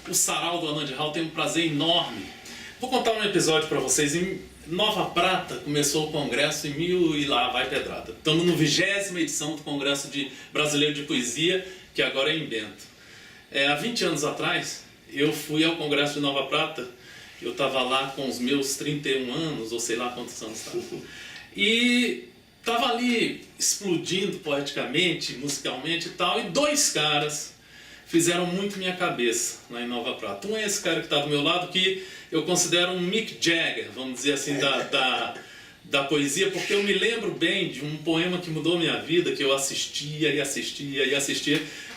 o Sarau do Anand Hall tem um prazer enorme. Vou contar um episódio para vocês. Em Nova Prata começou o congresso em e lá vai pedrada. Estamos no 20ª edição do Congresso Brasileiro de Poesia, que agora é em Bento. Há 20 anos atrás, eu fui ao Congresso de Nova Prata. Eu estava lá com os meus 31 anos, ou sei lá quantos anos estava. E estava ali explodindo poeticamente, musicalmente e tal, e dois caras fizeram muito minha cabeça lá em Nova Prata. Um é esse cara que está do meu lado, que eu considero um Mick Jagger, vamos dizer assim, da poesia, porque eu me lembro bem de um poema que mudou minha vida, que eu assistia,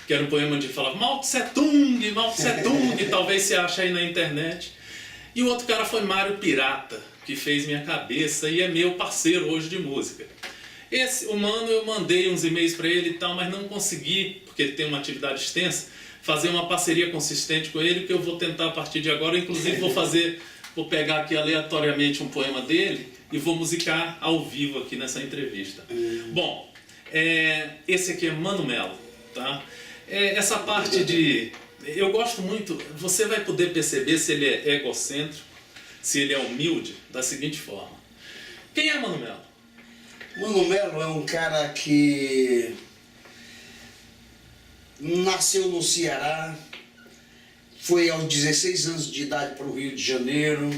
que era um poema onde falava Mao Tse Tung, e talvez você ache aí na internet. E o outro cara foi Mário Pirata, que fez minha cabeça e é meu parceiro hoje de música. Esse humano eu mandei uns e-mails para ele e tal, mas não consegui, porque ele tem uma atividade extensa, fazer uma parceria consistente com ele, que eu vou tentar a partir de agora. Inclusive vou pegar aqui aleatoriamente um poema dele e vou musicar ao vivo aqui nessa entrevista. Bom, esse aqui é Mano Melo, tá? Essa parte de... Eu gosto muito, você vai poder perceber se ele é egocêntrico, se ele é humilde, da seguinte forma. Quem é Mano Melo? Mano Melo é um cara que nasceu no Ceará, foi aos 16 anos de idade para o Rio de Janeiro,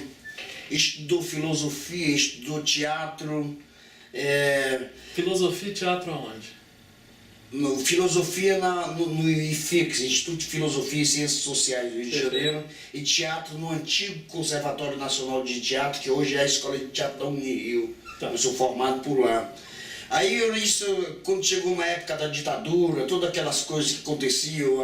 estudou filosofia, estudou teatro. Filosofia e teatro aonde? Filosofia no IFIX, Instituto de Filosofia e Ciências Sociais do Rio de Janeiro, e teatro no antigo Conservatório Nacional de Teatro, que hoje é a Escola de Teatro da Unirio. Tá. Eu sou formado por lá. Aí, quando chegou uma época da ditadura, todas aquelas coisas que aconteciam,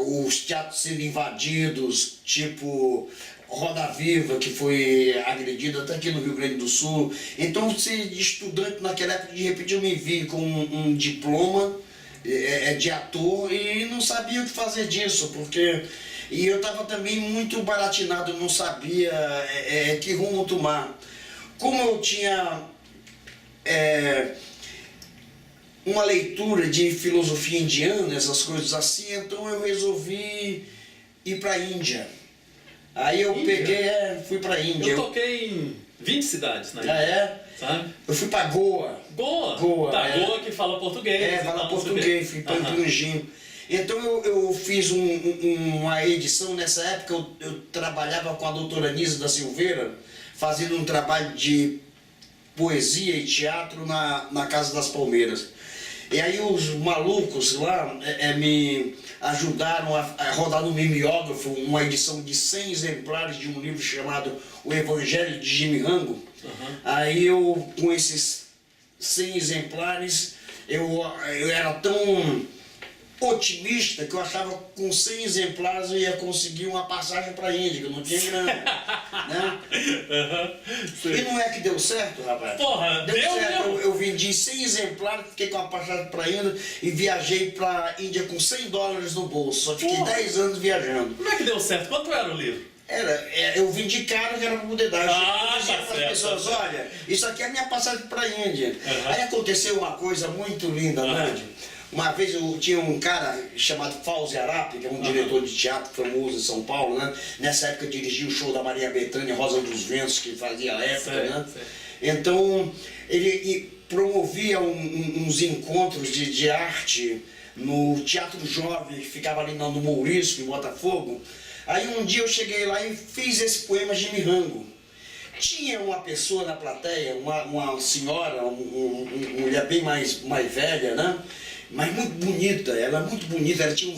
os teatros sendo invadidos, tipo Roda Viva, que foi agredida até aqui no Rio Grande do Sul. Então, ser estudante naquela época, de repente eu me vi com um diploma de ator e não sabia o que fazer disso, porque... E eu estava também muito baratinado, não sabia que rumo tomar. Como eu tinha uma leitura de filosofia indiana, essas coisas assim, então eu resolvi ir para a Índia. Aí eu fui pra Índia. Eu toquei em 20 cidades na Índia. Ah, é? Sabe? Eu fui pra Goa. Goa? Goa que fala português. Fala português, fui pra Anjinho. Então eu fiz uma edição, nessa época eu trabalhava com a doutora Nisa da Silveira, fazendo um trabalho de poesia e teatro na Casa das Palmeiras. E aí os malucos lá me ajudaram a rodar no mimeógrafo uma edição de 100 exemplares de um livro chamado O Evangelho de Jimmy Rango. Aí eu, com esses 100 exemplares, eu era tão otimista que eu achava que com 100 exemplares eu ia conseguir uma passagem para a Índia, que eu não tinha grana. Né? E não é que deu certo, rapaz? Porra, deu certo. Eu vendi 100 exemplares, fiquei com a passagem para a Índia e viajei para a Índia com $100 no bolso. Só fiquei 10 anos viajando. Como é que deu certo? Quanto era o livro? Eu vendi caro, que era para poder dar. Eu dizia para as pessoas, olha, isso aqui é a minha passagem para a Índia. Aí aconteceu uma coisa muito linda, Nádia. Uma vez eu tinha um cara chamado Fauzi Arap, que é um diretor de teatro famoso em São Paulo, né? Nessa época dirigia o show da Maria Bethânia, Rosa dos Ventos, que fazia a época, né? Então, ele promovia uns encontros de arte no Teatro Jovem, que ficava ali no Mourisco, em Botafogo. Aí um dia eu cheguei lá e fiz esse poema Jimmy Rango. Tinha uma pessoa na plateia, uma senhora, uma mulher bem mais velha, né? Mas muito bonita, ela muito bonita, ela tinha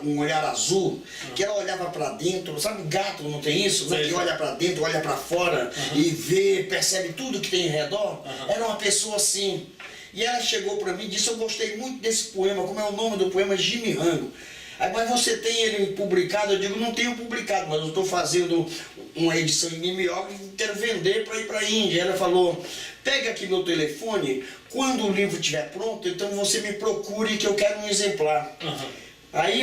um olhar azul, que ela olhava para dentro, sabe, gato não tem isso, né? Que olha para dentro, olha para fora e vê, percebe tudo que tem em redor. Era uma pessoa assim. E ela chegou para mim e disse, eu gostei muito desse poema, como é o nome do poema? Jimmy Rango. Aí, mas você tem ele publicado? Eu digo, não tenho publicado, mas eu estou fazendo uma edição em mimeógrafo e quero vender para ir para a Índia. Ela falou, pega aqui meu telefone, quando o livro estiver pronto, então você me procure que eu quero um exemplar. Aí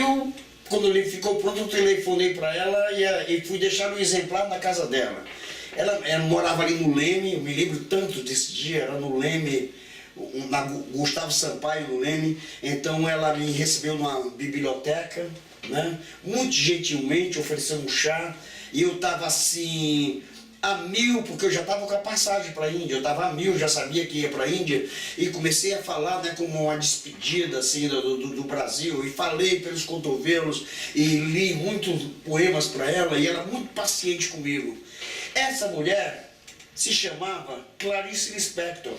quando o livro ficou pronto, eu telefonei para ela e fui deixar um exemplar na casa dela. Ela morava ali no Leme, eu me lembro tanto desse dia, era no Leme, na Gustavo Sampaio, no Leme. Então ela me recebeu numa biblioteca, né? Muito gentilmente oferecendo um chá, e eu estava assim a mil, porque eu já estava com a passagem para a Índia, eu estava a mil, já sabia que ia para a Índia, e comecei a falar, né, como uma despedida assim, do Brasil, e falei pelos cotovelos, e li muitos poemas para ela, e ela muito paciente comigo. Essa mulher se chamava Clarice Lispector.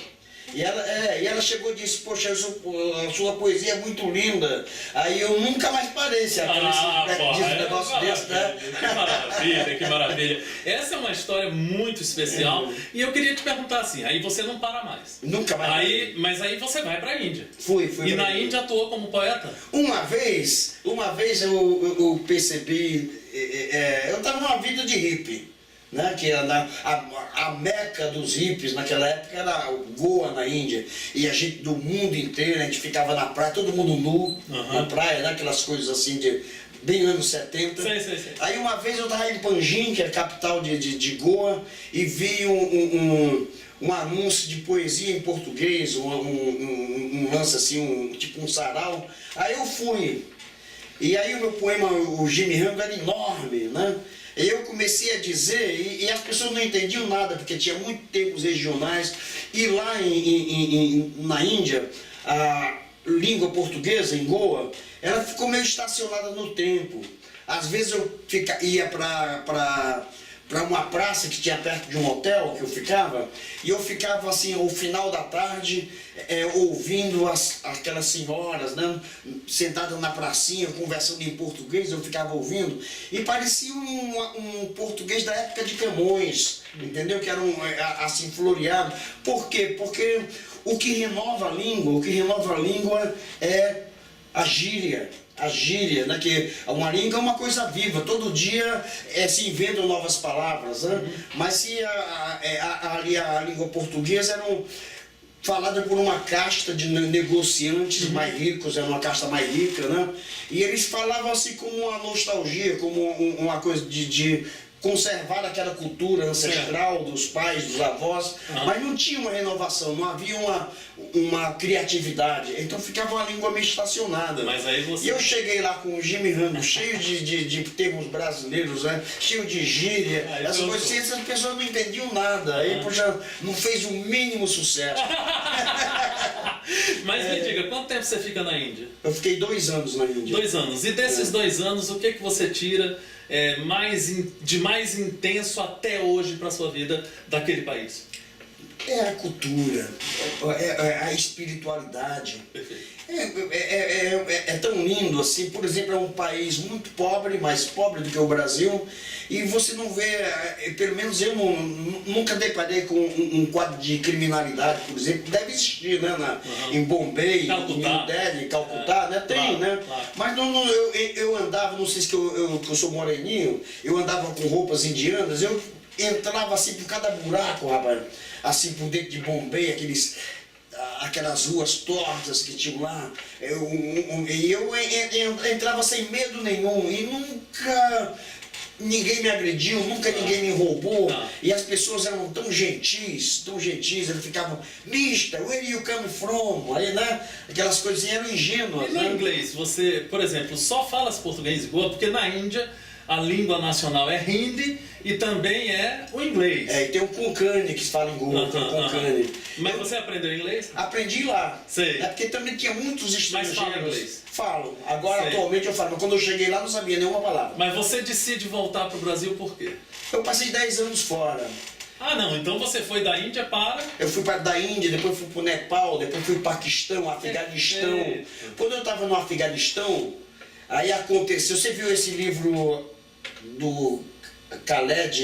E ela chegou e disse, poxa, a sua poesia é muito linda. Aí eu nunca mais parei, se a Clarice Lispector diz um negócio desse, né? Que maravilha, que maravilha. Essa é uma história muito especial. E eu queria te perguntar assim, aí você não para mais. Nunca mais. Mas aí você vai para a Índia. Fui. E na Índia atuou como poeta? Uma vez eu percebi, eu estava numa vida de hippie. Né, que a meca dos hippies naquela época era Goa, na Índia, e a gente do mundo inteiro, a gente ficava na praia, todo mundo nu, na praia, né, aquelas coisas assim de bem anos 70. Sei. Aí uma vez eu estava em Panjim, que é a capital de Goa, e vi um anúncio de poesia em português, um lance assim, tipo um sarau. Aí eu fui, e aí o meu poema, o Jimmy Rango, era enorme, né? Eu comecei a dizer, e as pessoas não entendiam nada, porque tinha muitos termos regionais, e lá na Índia, a língua portuguesa, em Goa, ela ficou meio estacionada no tempo. Às vezes eu ia para uma praça que tinha perto de um hotel que eu ficava, e eu ficava assim, ao final da tarde, ouvindo aquelas senhoras, né, sentadas na pracinha, conversando em português, eu ficava ouvindo, e parecia um português da época de Camões, entendeu? Que era assim, floreado. Por quê? Porque o que renova a língua é a gíria. A gíria, né? Que uma língua é uma coisa viva, todo dia se inventam novas palavras, né? Mas se a língua portuguesa era falada por uma casta de negociantes mais ricos, era uma casta mais rica, né? E eles falavam assim como uma nostalgia, como uma coisa de conservar aquela cultura ancestral dos pais, dos avós, mas não tinha uma renovação, não havia uma criatividade, então ficava uma língua meio estacionada. Mas aí você... E eu cheguei lá com o Jimmy Rango cheio de termos brasileiros, né? Cheio de gíria, essas coisas assim, essas pessoas não entendiam nada, aí poxa, não fez o mínimo sucesso. Mas me diga, quanto tempo você fica na Índia? Eu fiquei 2 anos na Índia. 2 anos. E desses 2 anos, o que você tira de mais intenso até hoje para a sua vida daquele país? É a cultura, é a espiritualidade. Perfeito. É tão lindo assim. Por exemplo, é um país muito pobre, mais pobre do que o Brasil, e você não vê, pelo menos eu nunca deparei com um quadro de criminalidade, por exemplo. Deve existir, né, em Bombay, Calcutá. em New Delhi, Calcutá, né? Tem, claro, né? Claro. Mas eu andava, não sei se que eu sou moreninho, eu andava com roupas indianas, eu entrava assim por cada buraco, rapaz, assim por dentro de Bombay, aquelas ruas tortas que tinham lá, eu entrava sem medo nenhum, e nunca ninguém me agrediu, nunca ninguém me roubou, e as pessoas eram tão gentis, eles ficavam, Mister, where you come from? Aí, né, aquelas coisinhas eram ingênuas. E no inglês, você, por exemplo, só fala português em Goa, porque na Índia a língua nacional é Hindi e também é o inglês. E tem o Konkani que se fala em Goa, tem o Konkani. Mas você aprendeu inglês? Aprendi lá. Sei. Porque também tinha muitos estrangeiros. Mas fala inglês? Falo. Agora, Sei. atualmente eu falo, mas quando eu cheguei lá não sabia nenhuma palavra. Mas você decide voltar para o Brasil por quê? Eu passei 10 anos fora. Ah, não, então você foi da Índia para... Eu fui para da Índia, depois fui para o Nepal, depois fui para o Paquistão, Afeganistão. Quando eu estava no Afeganistão, aí aconteceu, você viu esse livro do Khaled,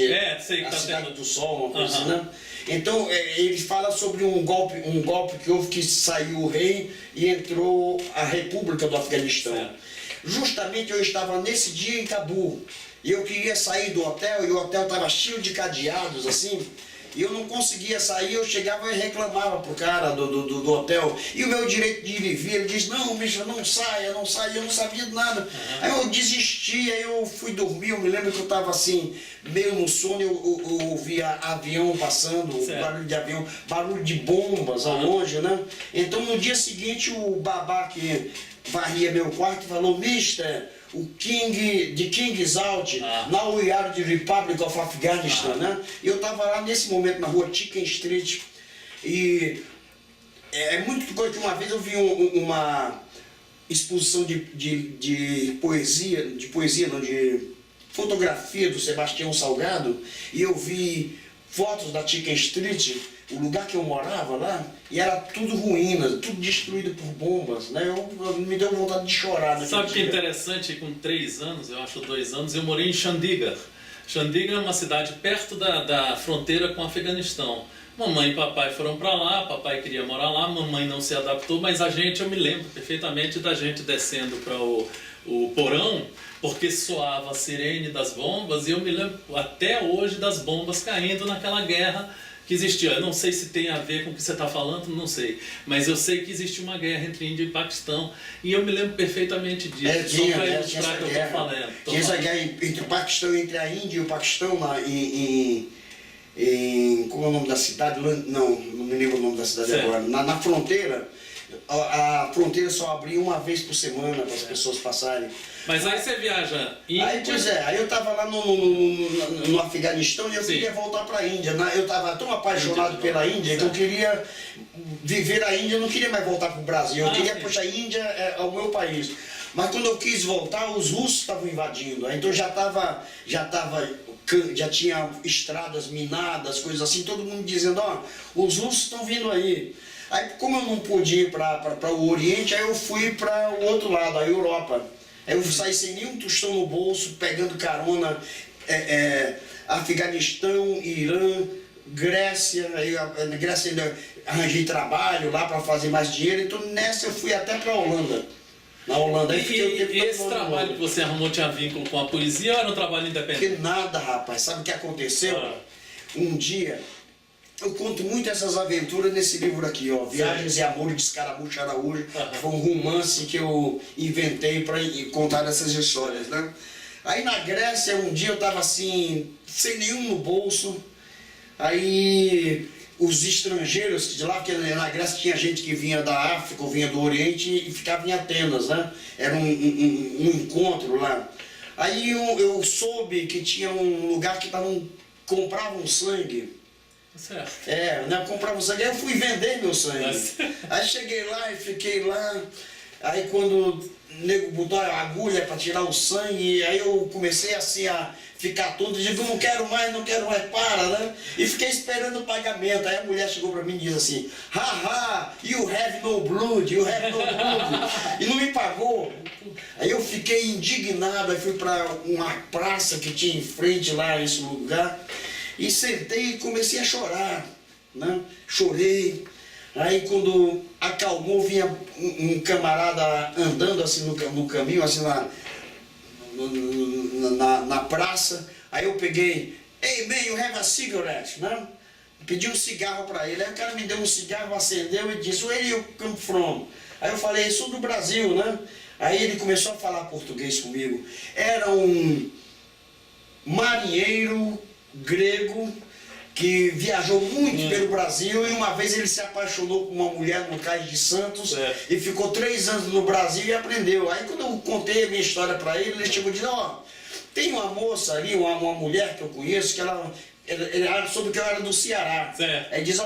sei que A tá Cidade tendo... do Sol, uma coisa assim, né? Então, ele fala sobre um golpe que houve, que saiu o rei e entrou a República do Afeganistão. Certo. Justamente eu estava nesse dia em Cabul, e eu queria sair do hotel, e o hotel estava cheio de cadeados, assim, e eu não conseguia sair, eu chegava e reclamava pro cara do hotel, e o meu direito de ir e vir, ele diz, não, bicho, não saia, eu não sabia de nada. Aí eu desisti, aí eu fui dormir, eu me lembro que eu estava assim, meio no sono, eu ouvia avião passando, barulho de avião, barulho de bombas ao longe, né? Então no dia seguinte o babá que varria meu quarto falou, Mister, o King's Out, Now We Are the Republic of Afghanistan, né? E eu estava lá nesse momento na rua Chicken Street e é muito coisa que uma vez eu vi uma exposição de fotografia do Sebastião Salgado e eu vi fotos da Chicken Street, o lugar que eu morava lá, e era tudo ruínas, tudo destruído por bombas, né? Me deu vontade de chorar. Sabe o que é interessante? Com 3 anos, eu acho 2 anos, eu morei em Chandigarh. Chandigarh é uma cidade perto da fronteira com o Afeganistão. Mamãe e papai foram para lá, papai queria morar lá, mamãe não se adaptou, mas eu me lembro perfeitamente da gente descendo para o porão, porque soava a sirene das bombas, e eu me lembro até hoje das bombas caindo naquela guerra que existia. Eu não sei se tem a ver com o que você está falando, não sei, mas eu sei que existe uma guerra entre Índia e Paquistão, e eu me lembro perfeitamente disso, tinha, só para ilustrar que eu estou falando. Tinha essa guerra entre o Paquistão, entre a Índia e o Paquistão lá como é o nome da cidade? Não me lembro o nome da cidade agora. Na fronteira, a fronteira só abria uma vez por semana para as pessoas passarem. Mas aí você viaja Índia... Aí eu estava lá no Afeganistão e eu queria voltar para a Índia. Eu estava tão apaixonado pela Índia que eu queria viver a Índia, eu não queria mais voltar para o Brasil. Eu queria, poxa, a Índia é o meu país. Mas quando eu quis voltar, os russos estavam invadindo. Então já tinha estradas minadas, coisas assim, todo mundo dizendo, os russos estão vindo aí. Aí como eu não pude ir para o Oriente, aí eu fui para o outro lado, a Europa. Aí eu saí sem nenhum tostão no bolso, pegando carona, Afeganistão, Irã, Grécia. Aí na Grécia ainda arranjei trabalho lá para fazer mais dinheiro, então nessa eu fui até para a Holanda. Na Holanda. Aí e esse trabalho que você arrumou tinha vínculo com a poesia ou era um trabalho independente? Porque nada, rapaz. Sabe o que aconteceu? Um dia, eu conto muito essas aventuras nesse livro aqui, ó, Viagens e Amores de Escaramujo Araújo, que foi um romance que eu inventei para contar essas histórias, né? Aí na Grécia, um dia eu estava assim, sem nenhum no bolso, aí os estrangeiros de lá, porque na Grécia tinha gente que vinha da África ou vinha do Oriente e ficava em Atenas, né? Era um encontro lá. Aí eu soube que tinha um lugar que compravam sangue. Certo. Compravam sangue. Aí eu fui vender meu sangue. Aí cheguei lá e fiquei lá. Aí quando o nego botou a agulha para tirar o sangue, aí eu comecei assim a ficar todo, digo, não quero mais, para, né? E fiquei esperando o pagamento. Aí a mulher chegou para mim e disse assim, haha, you have no blood. E não me pagou. Aí eu fiquei indignado, aí fui para uma praça que tinha em frente lá, nesse lugar, e sentei e comecei a chorar, né? Chorei. Aí quando acalmou, vinha um camarada andando assim no caminho, assim na praça. Aí eu peguei, hey man, you have a cigarette, né? Pedi um cigarro para ele. Aí o cara me deu um cigarro, acendeu e disse, where you come from? Aí eu falei, sou do Brasil, né? Aí ele começou a falar português comigo. Era um marinheiro grego que viajou muito pelo Brasil, e uma vez ele se apaixonou por uma mulher no Cais de Santos e ficou 3 anos no Brasil e aprendeu. Aí quando eu contei a minha história para ele, ele chegou e disse, tem uma moça ali, uma mulher que eu conheço, que ela soube que eu era do Ceará. Aí diz,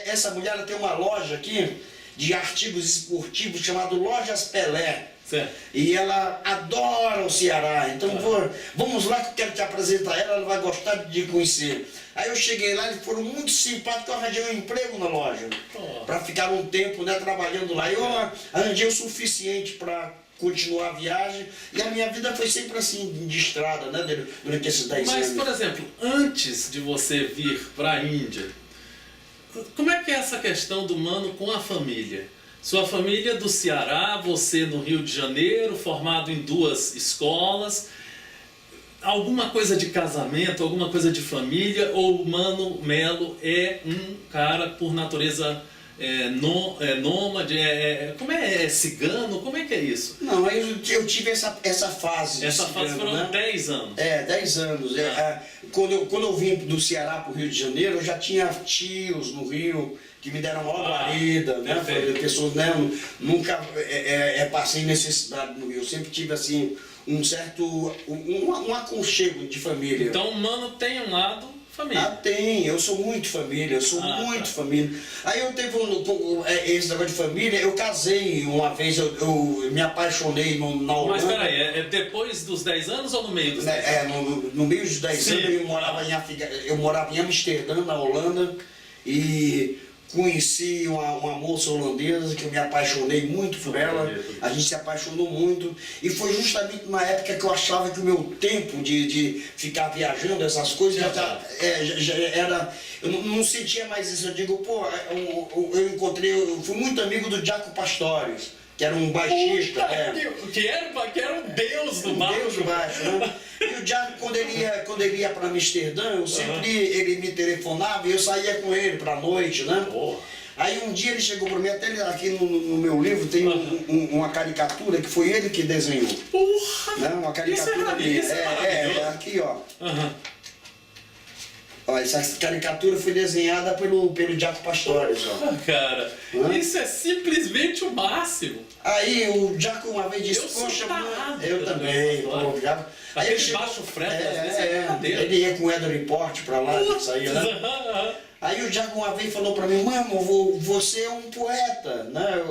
essa mulher ela tem uma loja aqui de artigos esportivos chamado Lojas Pelé. E ela adora o Ceará, então vamos lá que eu quero te apresentar ela vai gostar de conhecer. Aí eu cheguei lá, eles foram muito simpáticos, eu arranjei um emprego na loja, para ficar um tempo, né, trabalhando lá. Eu arranjei o suficiente para continuar a viagem, e a minha vida foi sempre assim, de estrada, né, durante esses 10 anos. Mas, por exemplo, antes de você vir para a Índia, como é que é essa questão do Mano com a família? Sua família do Ceará, você no Rio de Janeiro, formado em 2 escolas, alguma coisa de casamento, alguma coisa de família, ou o Mano Melo é um cara por natureza nômade, como é cigano, como é que é isso? Não, eu tive essa fase. Essa fase foram, né? 10 anos. 10 anos. Quando eu vim do Ceará para o Rio de Janeiro, eu já tinha tios no Rio que me deram uma guarida, né? Pessoas, né? Nunca passei necessidade no Rio. Eu sempre tive assim um certo um aconchego de família. Então o Mano tem um lado família. Tem, eu sou muito família, muito família. Aí eu teve esse negócio de família, eu casei uma vez, eu me apaixonei na Holanda. Mas peraí, é depois dos 10 anos ou no meio dos 10 anos? No meio dos 10 anos eu morava em Amsterdã, na Holanda, e conheci uma moça holandesa que eu me apaixonei muito por ela, a gente se apaixonou muito, e foi justamente na época que eu achava que o meu tempo de ficar viajando, essas coisas, já era, eu não sentia mais isso. Eu digo, pô, eu fui muito amigo do Jaco Pastorius, que era um baixista. Que era um deus do baixo. Deus do baixo, né? E o Jaco, quando ele ia para Amsterdã, ele me telefonava e eu saía com ele para a noite, né? Aí um dia ele chegou para mim, até aqui no meu livro tem uma caricatura que foi ele que desenhou. Né? Uma caricatura dele. Aqui, ó. Ó, essa caricatura foi desenhada pelo Jaco Pastorius. Cara, isso é simplesmente o máximo. Aí o Jaco uma vez disse, poxa, eu também. Aí ele chegou, baixo freto, às vezes é brincadeira. Ele ia com o Eder Report pra lá, saía, né? Aí o Jaco uma vez falou pra mim, mano, você é um poeta, né?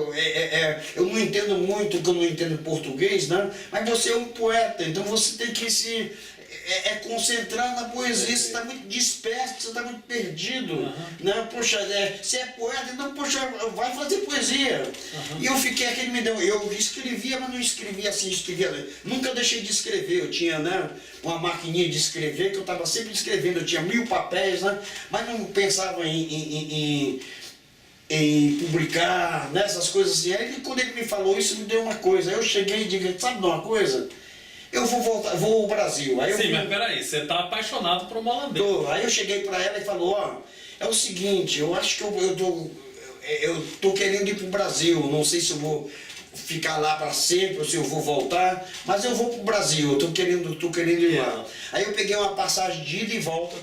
Eu não entendo muito, porque eu não entendo português, né? Mas você é um poeta, então você tem que se concentrar na poesia, você está muito disperso, você está muito perdido, né? Poxa, você é poeta, então, poxa, vai fazer poesia. E eu fiquei, eu escrevia, mas não escrevia assim, nunca deixei de escrever, eu tinha, né, uma maquininha de escrever, que eu estava sempre escrevendo, eu tinha 1000 papéis, né? Mas não pensava em publicar, né, essas coisas assim. Aí quando ele me falou isso, me deu uma coisa, aí eu cheguei e digo, sabe de uma coisa? Eu vou ao Brasil. Aí mas peraí, você tá apaixonado por uma holandesa. Aí eu cheguei para ela e falou, é o seguinte, eu acho que eu tô querendo ir pro Brasil, não sei se eu vou ficar lá para sempre ou se eu vou voltar, mas eu vou pro Brasil, eu tô querendo ir lá. Aí eu peguei uma passagem de ida e volta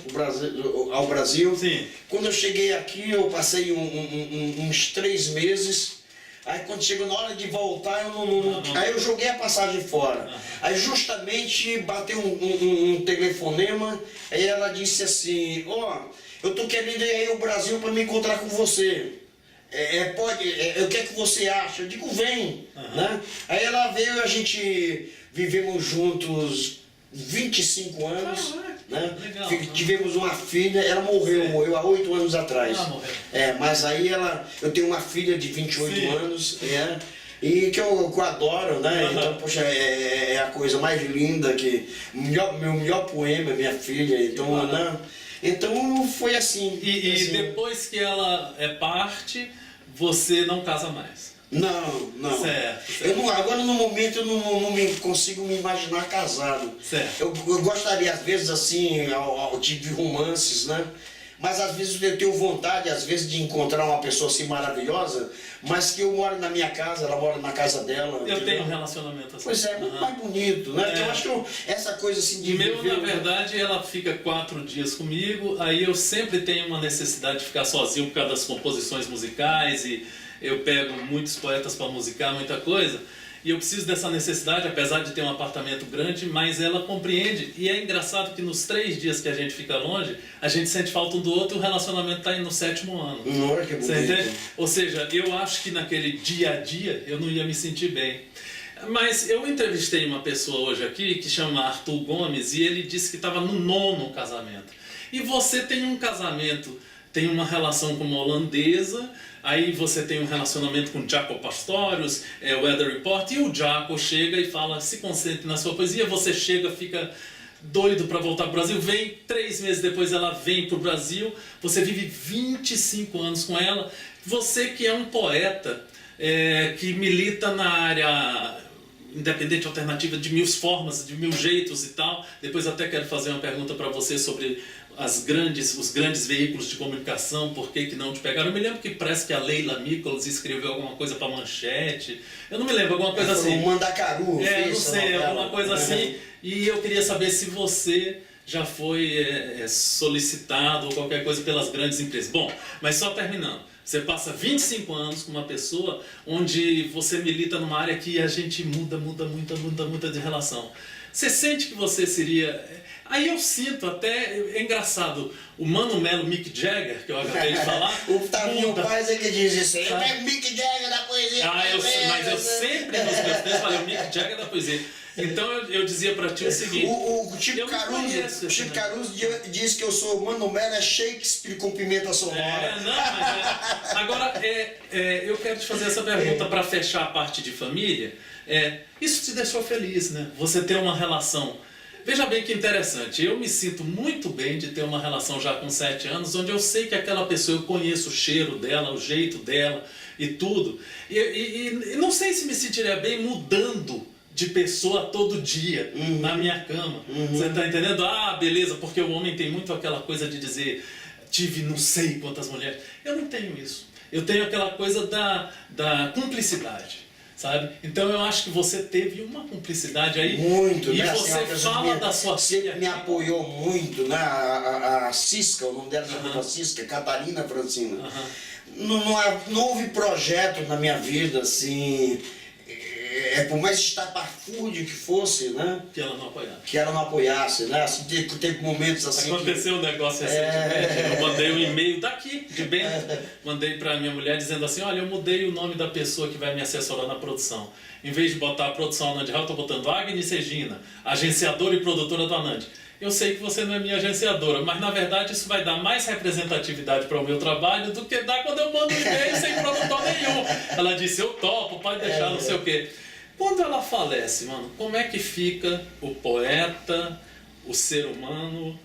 ao Brasil. Sim. Quando eu cheguei aqui, eu passei uns 3 meses. Aí quando chegou na hora de voltar, aí eu joguei a passagem fora. Aí justamente bateu um telefonema, aí ela disse assim, eu tô querendo ir aí ao Brasil para me encontrar com você. O que é que você acha? Eu digo, vem. Né? Aí ela veio, a gente vivemos juntos 25 anos. Né? Legal, tivemos uma filha, ela morreu há 8 anos atrás. Mas aí eu tenho uma filha de 28 anos, e que eu adoro, né? Então, poxa, é a coisa mais linda, meu melhor poema, minha filha, então, né? Então foi assim. E depois que ela parte, você não casa mais? Não. Certo. Agora no momento eu não consigo me imaginar casado. Certo. Eu gostaria, às vezes, assim, ao tipo de romances, né? Mas às vezes eu tenho vontade, às vezes, de encontrar uma pessoa assim maravilhosa, mas que eu moro na minha casa, ela mora na casa dela. Eu tenho um relacionamento assim. Pois é, muito mais bonito, né? Então, eu acho que essa coisa assim de na verdade, ela fica 4 dias comigo, aí eu sempre tenho uma necessidade de ficar sozinho por causa das composições musicais, e eu pego muitos poetas para musicar, muita coisa, e eu preciso dessa necessidade, apesar de ter um apartamento grande, mas ela compreende. E é engraçado que nos 3 dias que a gente fica longe, a gente sente falta um do outro e o relacionamento está indo no 7º ano. Que bonito. Ou seja, eu acho que naquele dia a dia eu não ia me sentir bem. Mas eu entrevistei uma pessoa hoje aqui que chama Arthur Gomes, e ele disse que estava no 9º casamento. E você tem um casamento, tem uma relação com uma holandesa, aí você tem um relacionamento com o Jaco Pastorius, o Eder Report, e o Jaco chega e fala, se concentre na sua poesia, você chega, fica doido para voltar para o Brasil, vem 3 meses depois ela vem para o Brasil, você vive 25 anos com ela, você que é um poeta, que milita na área independente, alternativa, de 1000 formas, de 1000 jeitos e tal. Depois até quero fazer uma pergunta para você sobre os grandes veículos de comunicação, por que não te pegaram. Eu me lembro que parece que a Leila Nichols escreveu alguma coisa para Manchete, eu não me lembro, alguma coisa assim. O Mandacaru, não sei, alguma coisa assim. E eu queria saber se você já foi solicitado ou qualquer coisa pelas grandes empresas. Bom, mas só terminando. Você passa 25 anos com uma pessoa onde você milita numa área que a gente muda de relação. Você sente que você seria... Aí eu sinto até, é engraçado, o Mano Melo, Mick Jagger, que eu acabei de falar... O Tavinho Paz é que diz isso, ele é Mick Jagger da poesia. Mas eu sempre nos meus textos falei o Mick Jagger da poesia. Então eu dizia pra ti o seguinte... O Chico Caruso diz que eu sou Mano Melo, é Shakespeare com pimenta sonora. Agora, eu quero te fazer essa pergunta para fechar a parte de família. Isso te deixou feliz, né? Você ter uma relação... Veja bem que interessante, eu me sinto muito bem de ter uma relação já com 7 anos, onde eu sei que aquela pessoa, eu conheço o cheiro dela, o jeito dela e tudo. E não sei se me sentiria bem mudando de pessoa todo dia na minha cama. Você está entendendo? Ah, beleza, porque o homem tem muito aquela coisa de dizer, tive não sei quantas mulheres. Eu não tenho isso. Eu tenho aquela coisa da cumplicidade. Sabe? Então eu acho que você teve uma cumplicidade aí. Muito, e né? você fala da sua filha. Me apoiou muito, né? A Cisca, o nome dela chamava Cisca, Catarina Francina. Não houve projeto na minha vida, assim, por mais estapafúrdio que fosse, né? Que ela não apoiasse. Que ela não apoiasse, né? Assim, teve momentos assim. Aconteceu um negócio recentemente. Eu mandei um e-mail daqui, de Bento. Mandei pra minha mulher dizendo assim: olha, eu mudei o nome da pessoa que vai me assessorar na produção. Em vez de botar a produção Anand Hall, eu tô botando Agnes Regina, agenciadora e produtora do Anand. Eu sei que você não é minha agenciadora, mas na verdade isso vai dar mais representatividade para o meu trabalho do que dá quando eu mando um e-mail sem produtor nenhum. Ela disse: eu topo, pode deixar, não sei o quê. Quando ela falece, mano, como é que fica o poeta, o ser humano?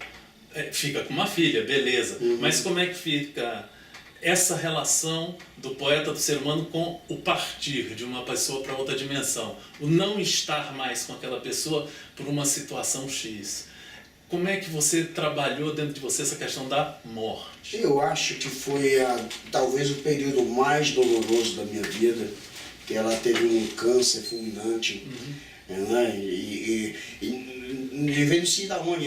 Fica com uma filha, beleza. Mas como é que fica essa relação do poeta, do ser humano com o partir de uma pessoa para outra dimensão? O não estar mais com aquela pessoa por uma situação X. Como é que você trabalhou dentro de você essa questão da morte? Eu acho que foi talvez o período mais doloroso da minha vida, que ela teve um câncer fulminante, né? E vendo-se da onde,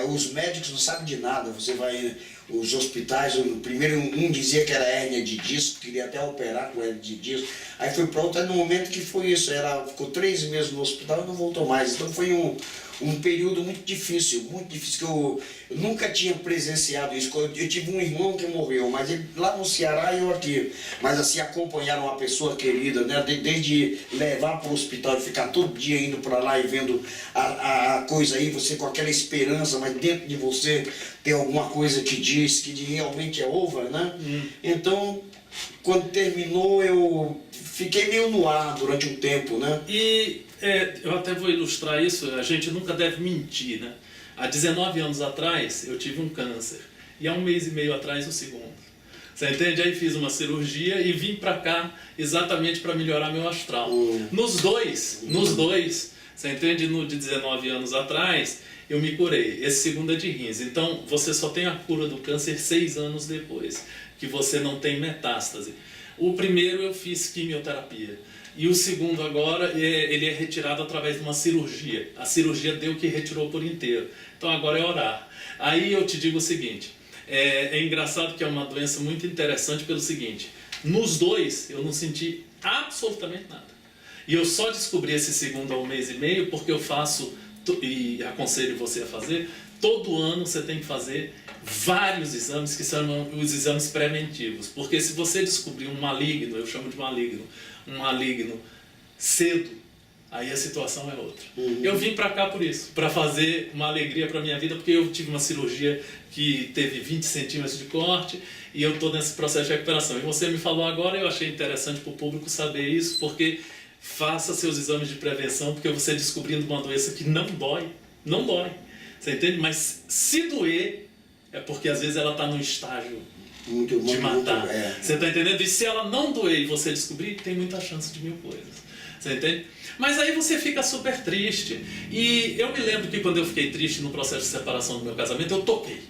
os médicos não sabem de nada, você vai, os hospitais, primeiro um dizia que era hérnia de disco, queria até operar com hérnia de disco, aí foi para outra, no momento que foi isso, ela ficou 3 meses no hospital e não voltou mais, então foi um período muito difícil, que eu nunca tinha presenciado isso. Eu tive um irmão que morreu, mas ele lá no Ceará e eu aqui. Mas assim, acompanhar uma pessoa querida, né? Desde levar para o hospital e ficar todo dia indo para lá e vendo a coisa aí, você com aquela esperança, mas dentro de você tem alguma coisa que diz que realmente é over, né? Então, quando terminou, eu fiquei meio no ar durante um tempo, né? E eu até vou ilustrar isso, a gente nunca deve mentir, né? Há 19 anos atrás eu tive um câncer e há 1 mês e meio atrás o segundo. Você entende? Aí fiz uma cirurgia e vim pra cá exatamente para melhorar meu astral. Nos dois, você entende? No de 19 anos atrás eu me curei, esse segundo é de rins. Então você só tem a cura do câncer 6 anos depois, que você não tem metástase. O primeiro eu fiz quimioterapia. E o segundo agora, ele é retirado através de uma cirurgia. A cirurgia deu que retirou por inteiro. Então agora é orar. Aí eu te digo o seguinte, é engraçado que é uma doença muito interessante pelo seguinte, nos dois eu não senti absolutamente nada. E eu só descobri esse segundo há 1 mês e meio porque eu faço, e aconselho você a fazer, todo ano você tem que fazer vários exames que são os exames preventivos. Porque se você descobrir um maligno, eu chamo de maligno, um maligno cedo, aí a situação é outra. Eu vim pra cá por isso, para fazer uma alegria pra minha vida, porque eu tive uma cirurgia que teve 20 centímetros de corte e eu tô nesse processo de recuperação. E você me falou agora, eu achei interessante pro público saber isso, porque faça seus exames de prevenção, porque você descobrindo uma doença que não dói, você entende? Mas se doer, é porque às vezes ela está num estágio de matar. Você está entendendo? E se ela não doer e você descobrir, tem muita chance de 1000 coisas. Você entende? Mas aí você fica super triste. E eu me lembro que quando eu fiquei triste no processo de separação do meu casamento, eu toquei,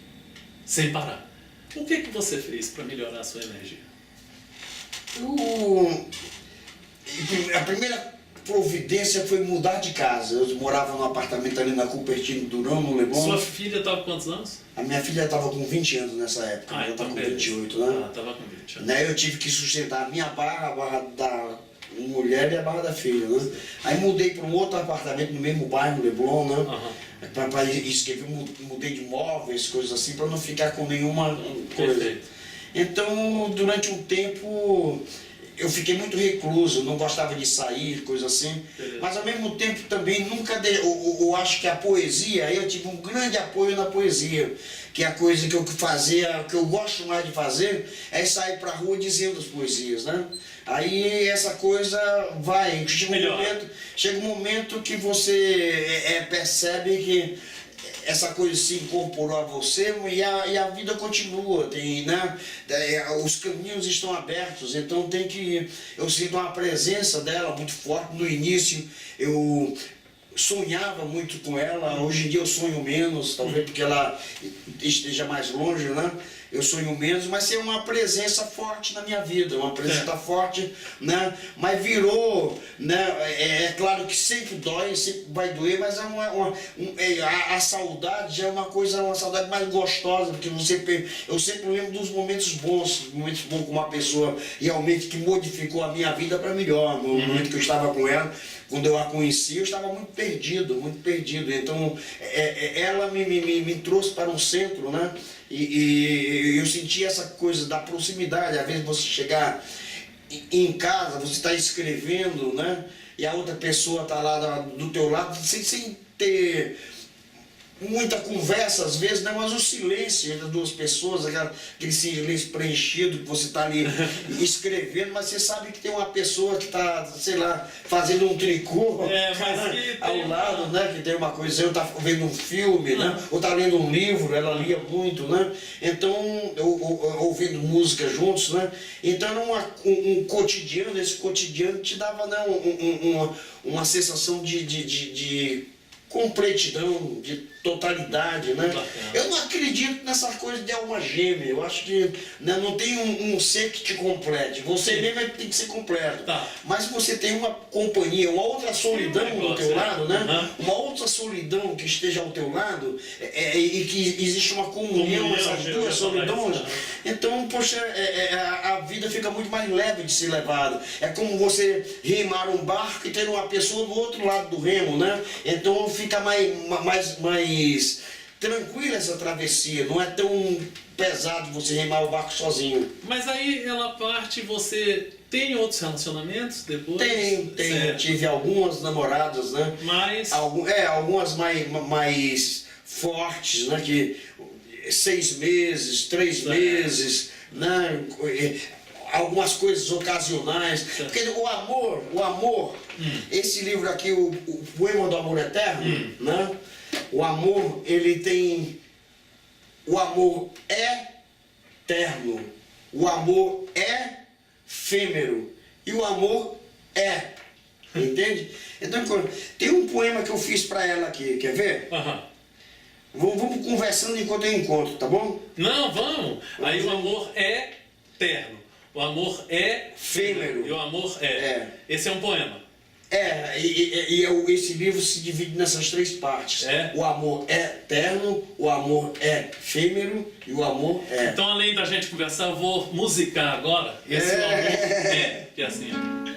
sem parar. O que você fez para melhorar a sua energia? A primeira providência foi mudar de casa. Eu morava num apartamento ali na Cupertino Durão, no Leblon. Sua filha estava com quantos anos? A minha filha estava com 20 anos nessa época, ela estava com 28, né? Ah, estava com 20 anos. Né? Eu tive que sustentar a minha barra, a barra da mulher e a barra da filha, né? Aí mudei para um outro apartamento no mesmo bairro, Leblon, né? Para escrever, mudei de móveis, coisas assim, para não ficar com nenhuma coisa. Perfeito. Então, durante um tempo, eu fiquei muito recluso, não gostava de sair, coisa assim. Mas ao mesmo tempo também nunca eu acho que a poesia, eu tive um grande apoio na poesia, que é a coisa que eu fazia, que eu gosto mais de fazer, é sair pra rua dizendo as poesias, né? Aí essa coisa vai, chega um momento que você percebe que essa coisa se incorporou a você e a vida continua, tem, né? Os caminhos estão abertos, então eu sinto uma presença dela muito forte. No início eu sonhava muito com ela, hoje em dia eu sonho menos, talvez porque ela esteja mais longe, né? Eu sonho menos, mas é uma presença forte na minha vida, uma presença forte, né? Mas virou, né? É claro que sempre dói, sempre vai doer, mas a saudade é uma saudade mais gostosa, porque eu sempre lembro dos momentos bons com uma pessoa realmente que modificou a minha vida para melhor. No momento que eu estava com ela, quando eu a conheci, eu estava muito perdido. Então, ela me trouxe para um centro, né? E eu senti essa coisa da proximidade. Às vezes você chegar em casa, você está escrevendo, né? E a outra pessoa está lá do teu lado, sem ter muita conversa às vezes, né? Mas o silêncio entre as duas pessoas, aquele silêncio preenchido que você está ali escrevendo, mas você sabe que tem uma pessoa que está, sei lá, fazendo um tricô ao lado, né? Que tem uma coisa, eu estava vendo um filme, né? Ou está lendo um livro, ela lia muito, né? Então, ouvindo música juntos, né? Então era um cotidiano, esse cotidiano te dava, né? Uma sensação de completidão, de totalidade, né? Eu não acredito nessa coisa de alma gêmea. Eu acho que, né, não tem um ser que te complete. Você mesmo tem que ser completo. Mas você tem uma companhia, uma outra solidão ao teu lado, né? Uma outra solidão que esteja ao teu lado e que existe uma comunhão, essas duas solidões. Então, poxa, a vida fica muito mais leve de ser levada. É como você remar um barco e ter uma pessoa do outro lado do remo, né? Então fica mais tranquila essa travessia, não é tão pesado você remar o barco sozinho. Mas aí ela parte, você tem outros relacionamentos depois? Tenho. Tive algumas namoradas, né? Mas... algumas mais fortes, né? Que 6 meses, 3 meses, né? Algumas coisas ocasionais. Porque o amor, esse livro aqui, o Poema do Amor Eterno, né? O amor, ele tem... O amor é eterno. O amor é efêmero. E o amor é. Entende? Então, tem um poema que eu fiz para ela aqui. Quer ver? Vamos conversando enquanto eu encontro, tá bom? Não, vamos. Aí o amor é eterno. O amor é efêmero. E o amor é. Esse é um poema. Esse livro se divide nessas 3 partes. O amor é eterno, o amor é efêmero e o amor é. Então, além da gente conversar, eu vou musicar agora. Esse amor que é assim, ó.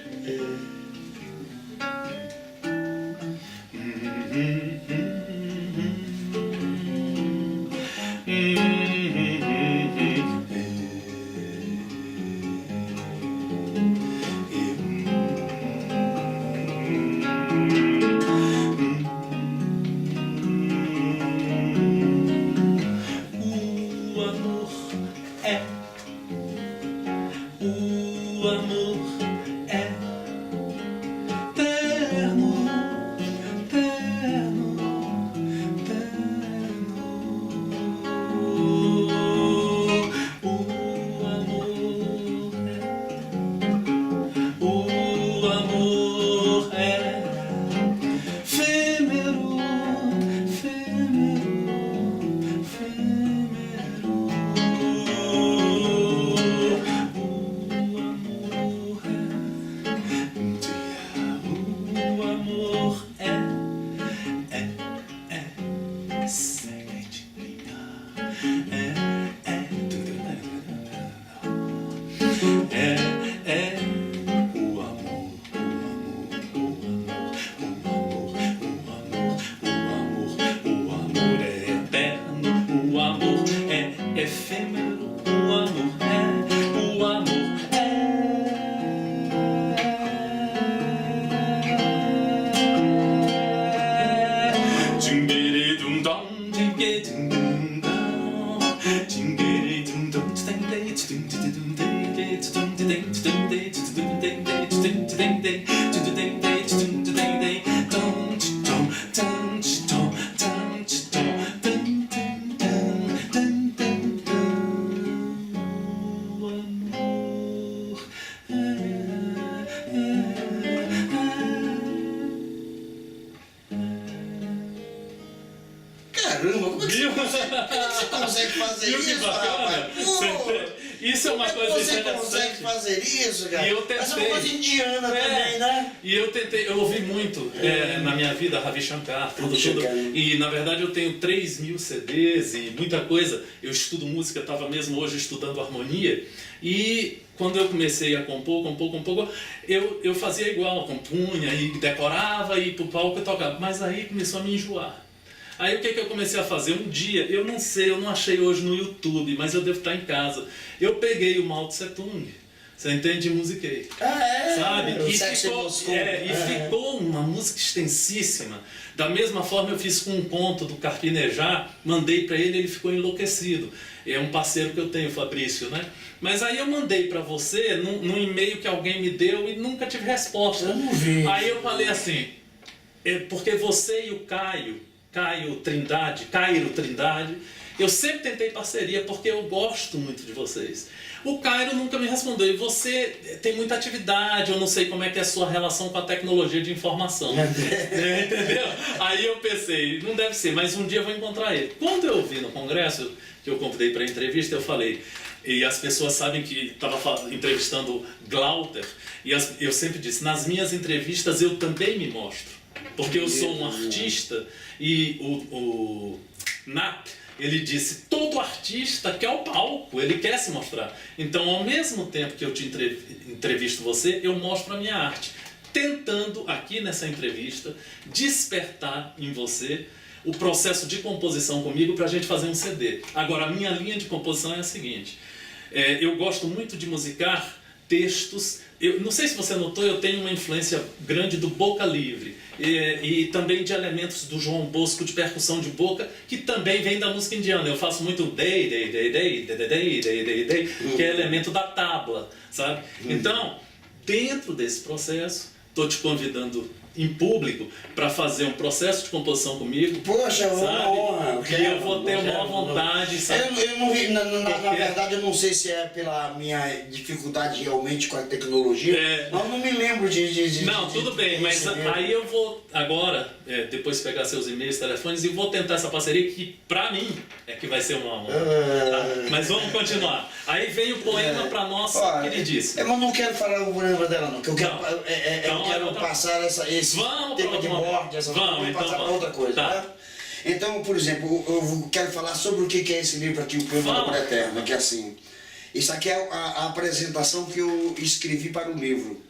O amor é Caramba, como é que você consegue fazer isso, rapaz? Isso é uma coisa você interessante. Você consegue fazer isso, cara? E eu tentei. Mas é uma coisa indiana também, né? E eu tentei, eu ouvi muito na minha vida Ravi Shankar, tudo. E na verdade eu tenho 3.000 CDs e muita coisa. Eu estudo música, estava mesmo hoje estudando harmonia. E quando eu comecei a compor, eu fazia igual, compunha e decorava e pro palco eu tocava. Mas aí começou a me enjoar. Aí o que eu comecei a fazer? Um dia, eu não sei, eu não achei hoje no YouTube, mas eu devo estar em casa. Eu peguei o Mao Tse Tung, você entende? E musiquei. Sabe? E ficou uma música extensíssima. Da mesma forma eu fiz com um conto do Carpinejar, mandei para ele, ele ficou enlouquecido. É um parceiro que eu tenho, Fabrício, né? Mas aí eu mandei para você num e-mail que alguém me deu e nunca tive resposta. Eu não vi. Aí eu falei assim, porque você e o Cairo Trindade, eu sempre tentei parceria porque eu gosto muito de vocês. O Cairo nunca me respondeu, e você tem muita atividade, eu não sei como é que é a sua relação com a tecnologia de informação. Entendeu? Aí eu pensei, não deve ser, mas um dia eu vou encontrar ele. Quando eu vi no congresso, que eu convidei para a entrevista, eu falei, e as pessoas sabem que estava entrevistando Glauter, e eu sempre disse, nas minhas entrevistas eu também me mostro. Porque eu sou um artista e o Nap, ele disse, todo artista quer o palco, ele quer se mostrar. Então, ao mesmo tempo que eu te entrevisto você, eu mostro a minha arte. Tentando, aqui nessa entrevista, despertar em você o processo de composição comigo para a gente fazer um CD. Agora, a minha linha de composição é a seguinte, eu gosto muito de musicar textos. Eu não sei se você notou, eu tenho uma influência grande do Boca Livre e também de elementos do João Bosco de percussão de boca, que também vem da música indiana. Eu faço muito day, que é elemento da tabla, sabe? Então, dentro desse processo, estou te convidando em público para fazer um processo de composição comigo. Poxa, sabe? Uma honra. E eu vou ter uma vontade, sabe? Eu não vi, na verdade, eu não sei se é pela minha dificuldade realmente com a tecnologia. Mas eu não me lembro de não, tudo bem, mas aí eu vou agora, depois pegar seus e-mails, telefones, e vou tentar essa parceria que pra mim é que vai ser uma honra. Tá? Mas vamos continuar. Aí vem o poema pra nós, que ele disse. Mas não quero falar o poema dela, não. Que eu quero, passar esse tema de morte, vamos passar para outra coisa. Tá. Né? Então, por exemplo, eu quero falar sobre o que é esse livro aqui, O Poema do Amor Eterno, que é assim. Isso aqui é a apresentação que eu escrevi para o livro.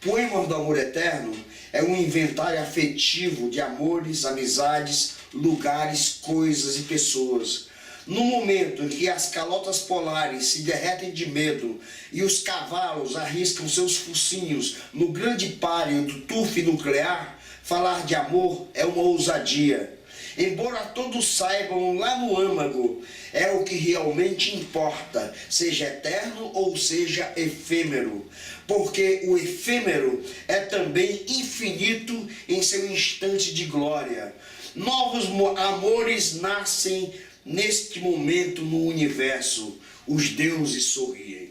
Poema do Amor Eterno é um inventário afetivo de amores, amizades, lugares, coisas e pessoas. No momento em que as calotas polares se derretem de medo e os cavalos arriscam seus focinhos no grande páreo do turf nuclear, falar de amor é uma ousadia. Embora todos saibam lá no âmago, é o que realmente importa, seja eterno ou seja efêmero. Porque o efêmero é também infinito em seu instante de glória. Novos amores nascem neste momento no universo. Os deuses sorriem.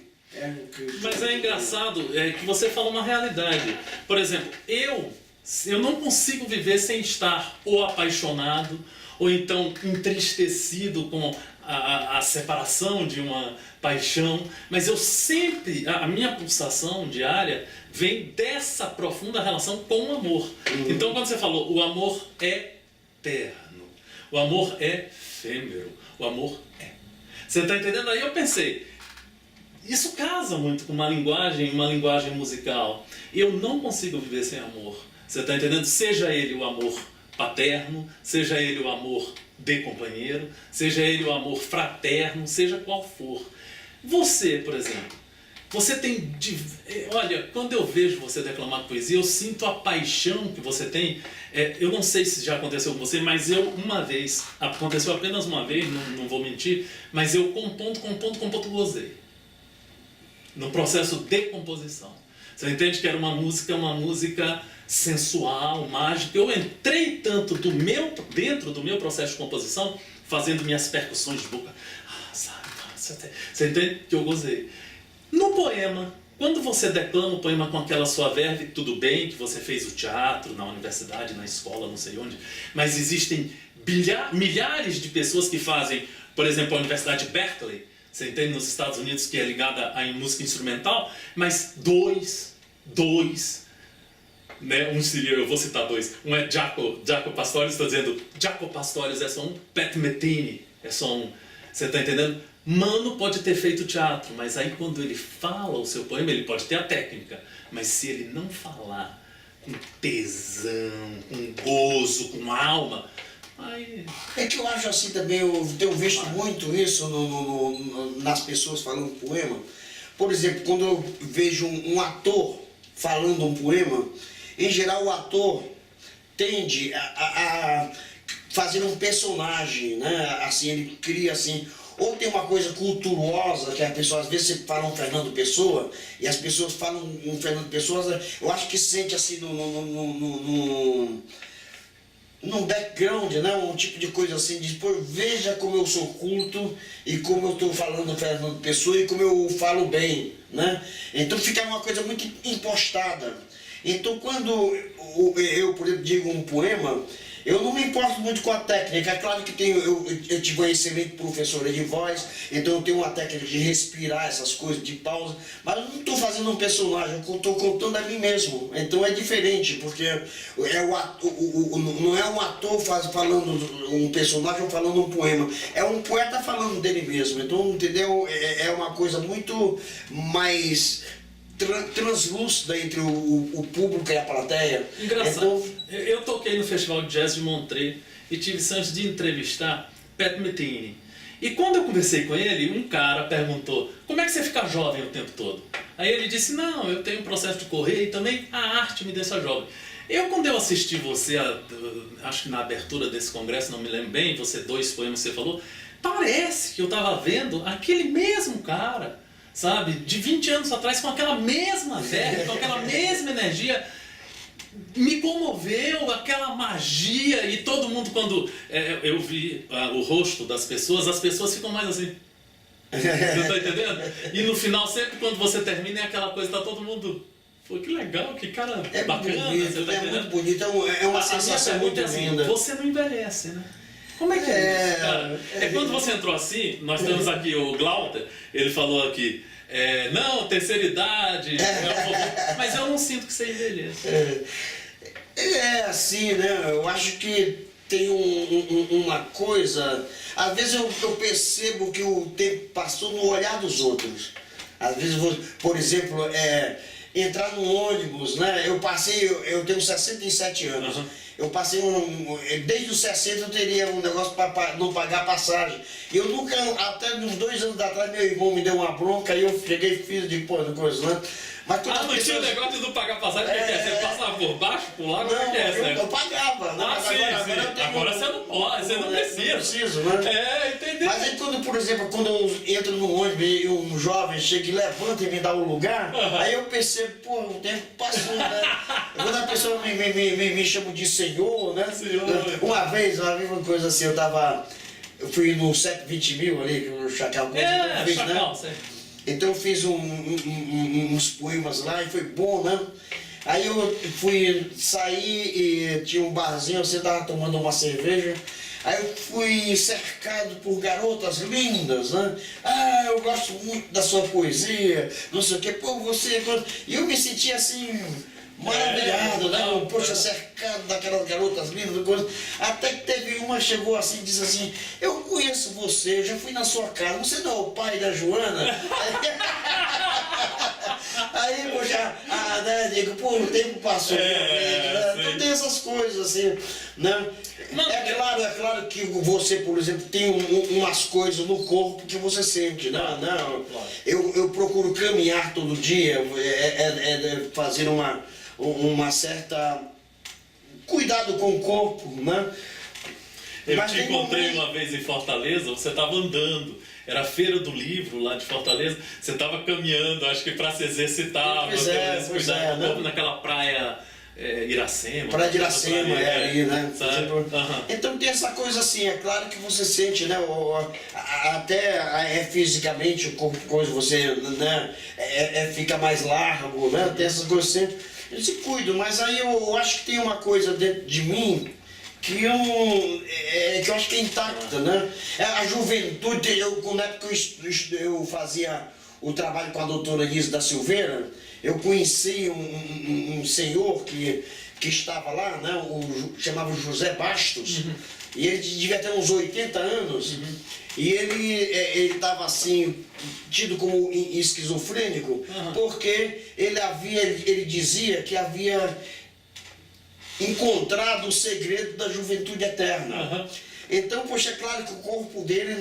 Mas é engraçado que você fala uma realidade. Por exemplo, eu não consigo viver sem estar ou apaixonado ou então entristecido com a separação de uma paixão, mas eu sempre, a minha pulsação diária vem dessa profunda relação com o amor. Então quando você falou, o amor é eterno, o amor é efêmero, o amor é. Você está entendendo? Aí eu pensei, isso casa muito com uma linguagem musical. Eu não consigo viver sem amor. Você está entendendo? Seja ele o amor paterno, seja ele o amor de companheiro, seja ele o amor fraterno, seja qual for. Você, por exemplo, você tem... Olha, quando eu vejo você declamar poesia, eu sinto a paixão que você tem. Eu não sei se já aconteceu com você, mas eu uma vez, aconteceu apenas uma vez, não vou mentir, mas eu compondo, gozei. No processo de composição. Você entende que era uma música sensual, mágica. Eu entrei tanto dentro do meu processo de composição, fazendo minhas percussões de boca. Sabe? Você entende que eu gozei. No poema, quando você declama o poema com aquela sua verve, tudo bem que você fez o teatro na universidade, na escola, não sei onde, mas existem milhares de pessoas que fazem, por exemplo, a Universidade de Berkeley, você entende, nos Estados Unidos, que é ligada à música instrumental, mas dois, né? Um seria, eu vou citar dois, um é Jaco Pastorius, estou dizendo, Jaco Pastorius é só um, Pat Metheny é só um, você está entendendo? Mano pode ter feito teatro, mas aí quando ele fala o seu poema, ele pode ter a técnica, mas se ele não falar com tesão, com gozo, com alma, aí... É que eu acho assim também, eu tenho visto muito isso nas pessoas falando poema. Por exemplo, quando eu vejo um ator falando um poema, em geral o ator tende a fazer um personagem, né? Assim, ele cria assim... Ou tem uma coisa culturosa, que as pessoas às vezes falam Fernando Pessoa, e as pessoas falam um Fernando Pessoa, eu acho que sente assim num background, né? Um tipo de coisa assim, de pô, veja como eu sou culto e como eu estou falando Fernando Pessoa e como eu falo bem, né? Então fica uma coisa muito impostada. Então quando eu, por exemplo, digo um poema, eu não me importo muito com a técnica. É claro que eu tive uma excelente professora de voz, então eu tenho uma técnica de respirar essas coisas, de pausa, mas eu não estou fazendo um personagem, eu estou contando a mim mesmo. Então é diferente, porque não é um ator falando um personagem ou falando um poema, é um poeta falando dele mesmo. Então, entendeu? É uma coisa muito mais translúcida entre o público e a plateia. Engraçado. Então, eu toquei no Festival de Jazz de Montreux e tive chance de entrevistar Pat Metheny. E quando eu conversei com ele, um cara perguntou: como é que você fica jovem o tempo todo? Aí ele disse: não, eu tenho um processo de correr e também a arte me deixa jovem. Quando eu assisti você, acho que na abertura desse congresso, não me lembro bem, dois poemas que você falou, parece que eu estava vendo aquele mesmo cara, sabe, de 20 anos atrás, com aquela mesma verve, com aquela mesma energia. Me comoveu aquela magia, e todo mundo, quando eu vi o rosto das pessoas, as pessoas ficam mais assim. Você está entendendo? E no final, sempre quando você termina, é aquela coisa, tá todo mundo... Pô, que legal, que cara bacana. Bonito, tá muito bonito, é uma sensação muito linda. Você não envelhece, né? Como é que é isso, cara? Quando você entrou assim, nós temos aqui o Glauter, ele falou aqui, não, terceira idade, mas eu não sinto que você envelhece. É assim, né? Eu acho que tem uma coisa, às vezes eu percebo que o tempo passou no olhar dos outros. Às vezes, por exemplo, entrar no ônibus, né? Eu tenho 67 anos. Uhum. Eu passei desde os 60 eu teria um negócio para não pagar passagem. Eu nunca, até uns 2 anos atrás, meu irmão me deu uma bronca e eu cheguei e fiz de coisa, né? Mas não pessoas... tinha o negócio de não pagar passagem, porque você passava por baixo, por lá, como é que é? Eu pagava, né? Agora você não pode, você não precisa. Não preciso, né? Entendeu? Mas aí por exemplo, quando eu entro no ônibus e um jovem chega e levanta e me dá um lugar, aí eu percebo, pô, o tempo passou, né? Quando a pessoa me chama de senhor, né? Senhor. Uma vez uma coisa assim, eu fui no 720 mil ali, que o Chacal fez, Chacal, né? Então eu fiz uns poemas lá e foi bom, né? Aí eu fui sair e tinha um barzinho, você estava tomando uma cerveja. Aí eu fui cercado por garotas lindas, né? Ah, eu gosto muito da sua poesia, não sei o quê. Pô, você... E eu me senti assim... maravilhado, né? Poxa, cercado daquelas garotas lindas, coisa. Até que teve uma, chegou assim e disse assim: eu conheço você, eu já fui na sua casa, você não é o pai da Joana? Aí, poxa, né, digo, pô, o tempo passou, né? Então tem essas coisas assim, né? É claro que você, por exemplo, tem umas coisas no corpo que você sente, né? Não, eu procuro caminhar todo dia, fazer uma certa cuidado com o corpo, né? Eu te encontrei uma vez em Fortaleza, você estava andando, era a Feira do Livro lá de Fortaleza, você estava caminhando, acho que para se exercitar, cuidar do corpo naquela praia Iracema. Praia de Iracema, ali, né? Uhum. Então tem essa coisa assim, é claro que você sente, né? Até fisicamente o corpo, coisa, você né, fica mais largo, né? Tem essas coisas sempre. Eu se cuido, mas aí eu acho que tem uma coisa dentro de mim que eu acho que é intacta, né? A juventude, na época eu fazia o trabalho com a doutora Nise da Silveira, eu conheci um senhor que estava lá, né? Chamava José Bastos, e ele devia ter uns 80 anos, e ele estava assim, tido como esquizofrênico, porque ele dizia que havia encontrado o segredo da juventude eterna. Então, poxa, é claro que o corpo dele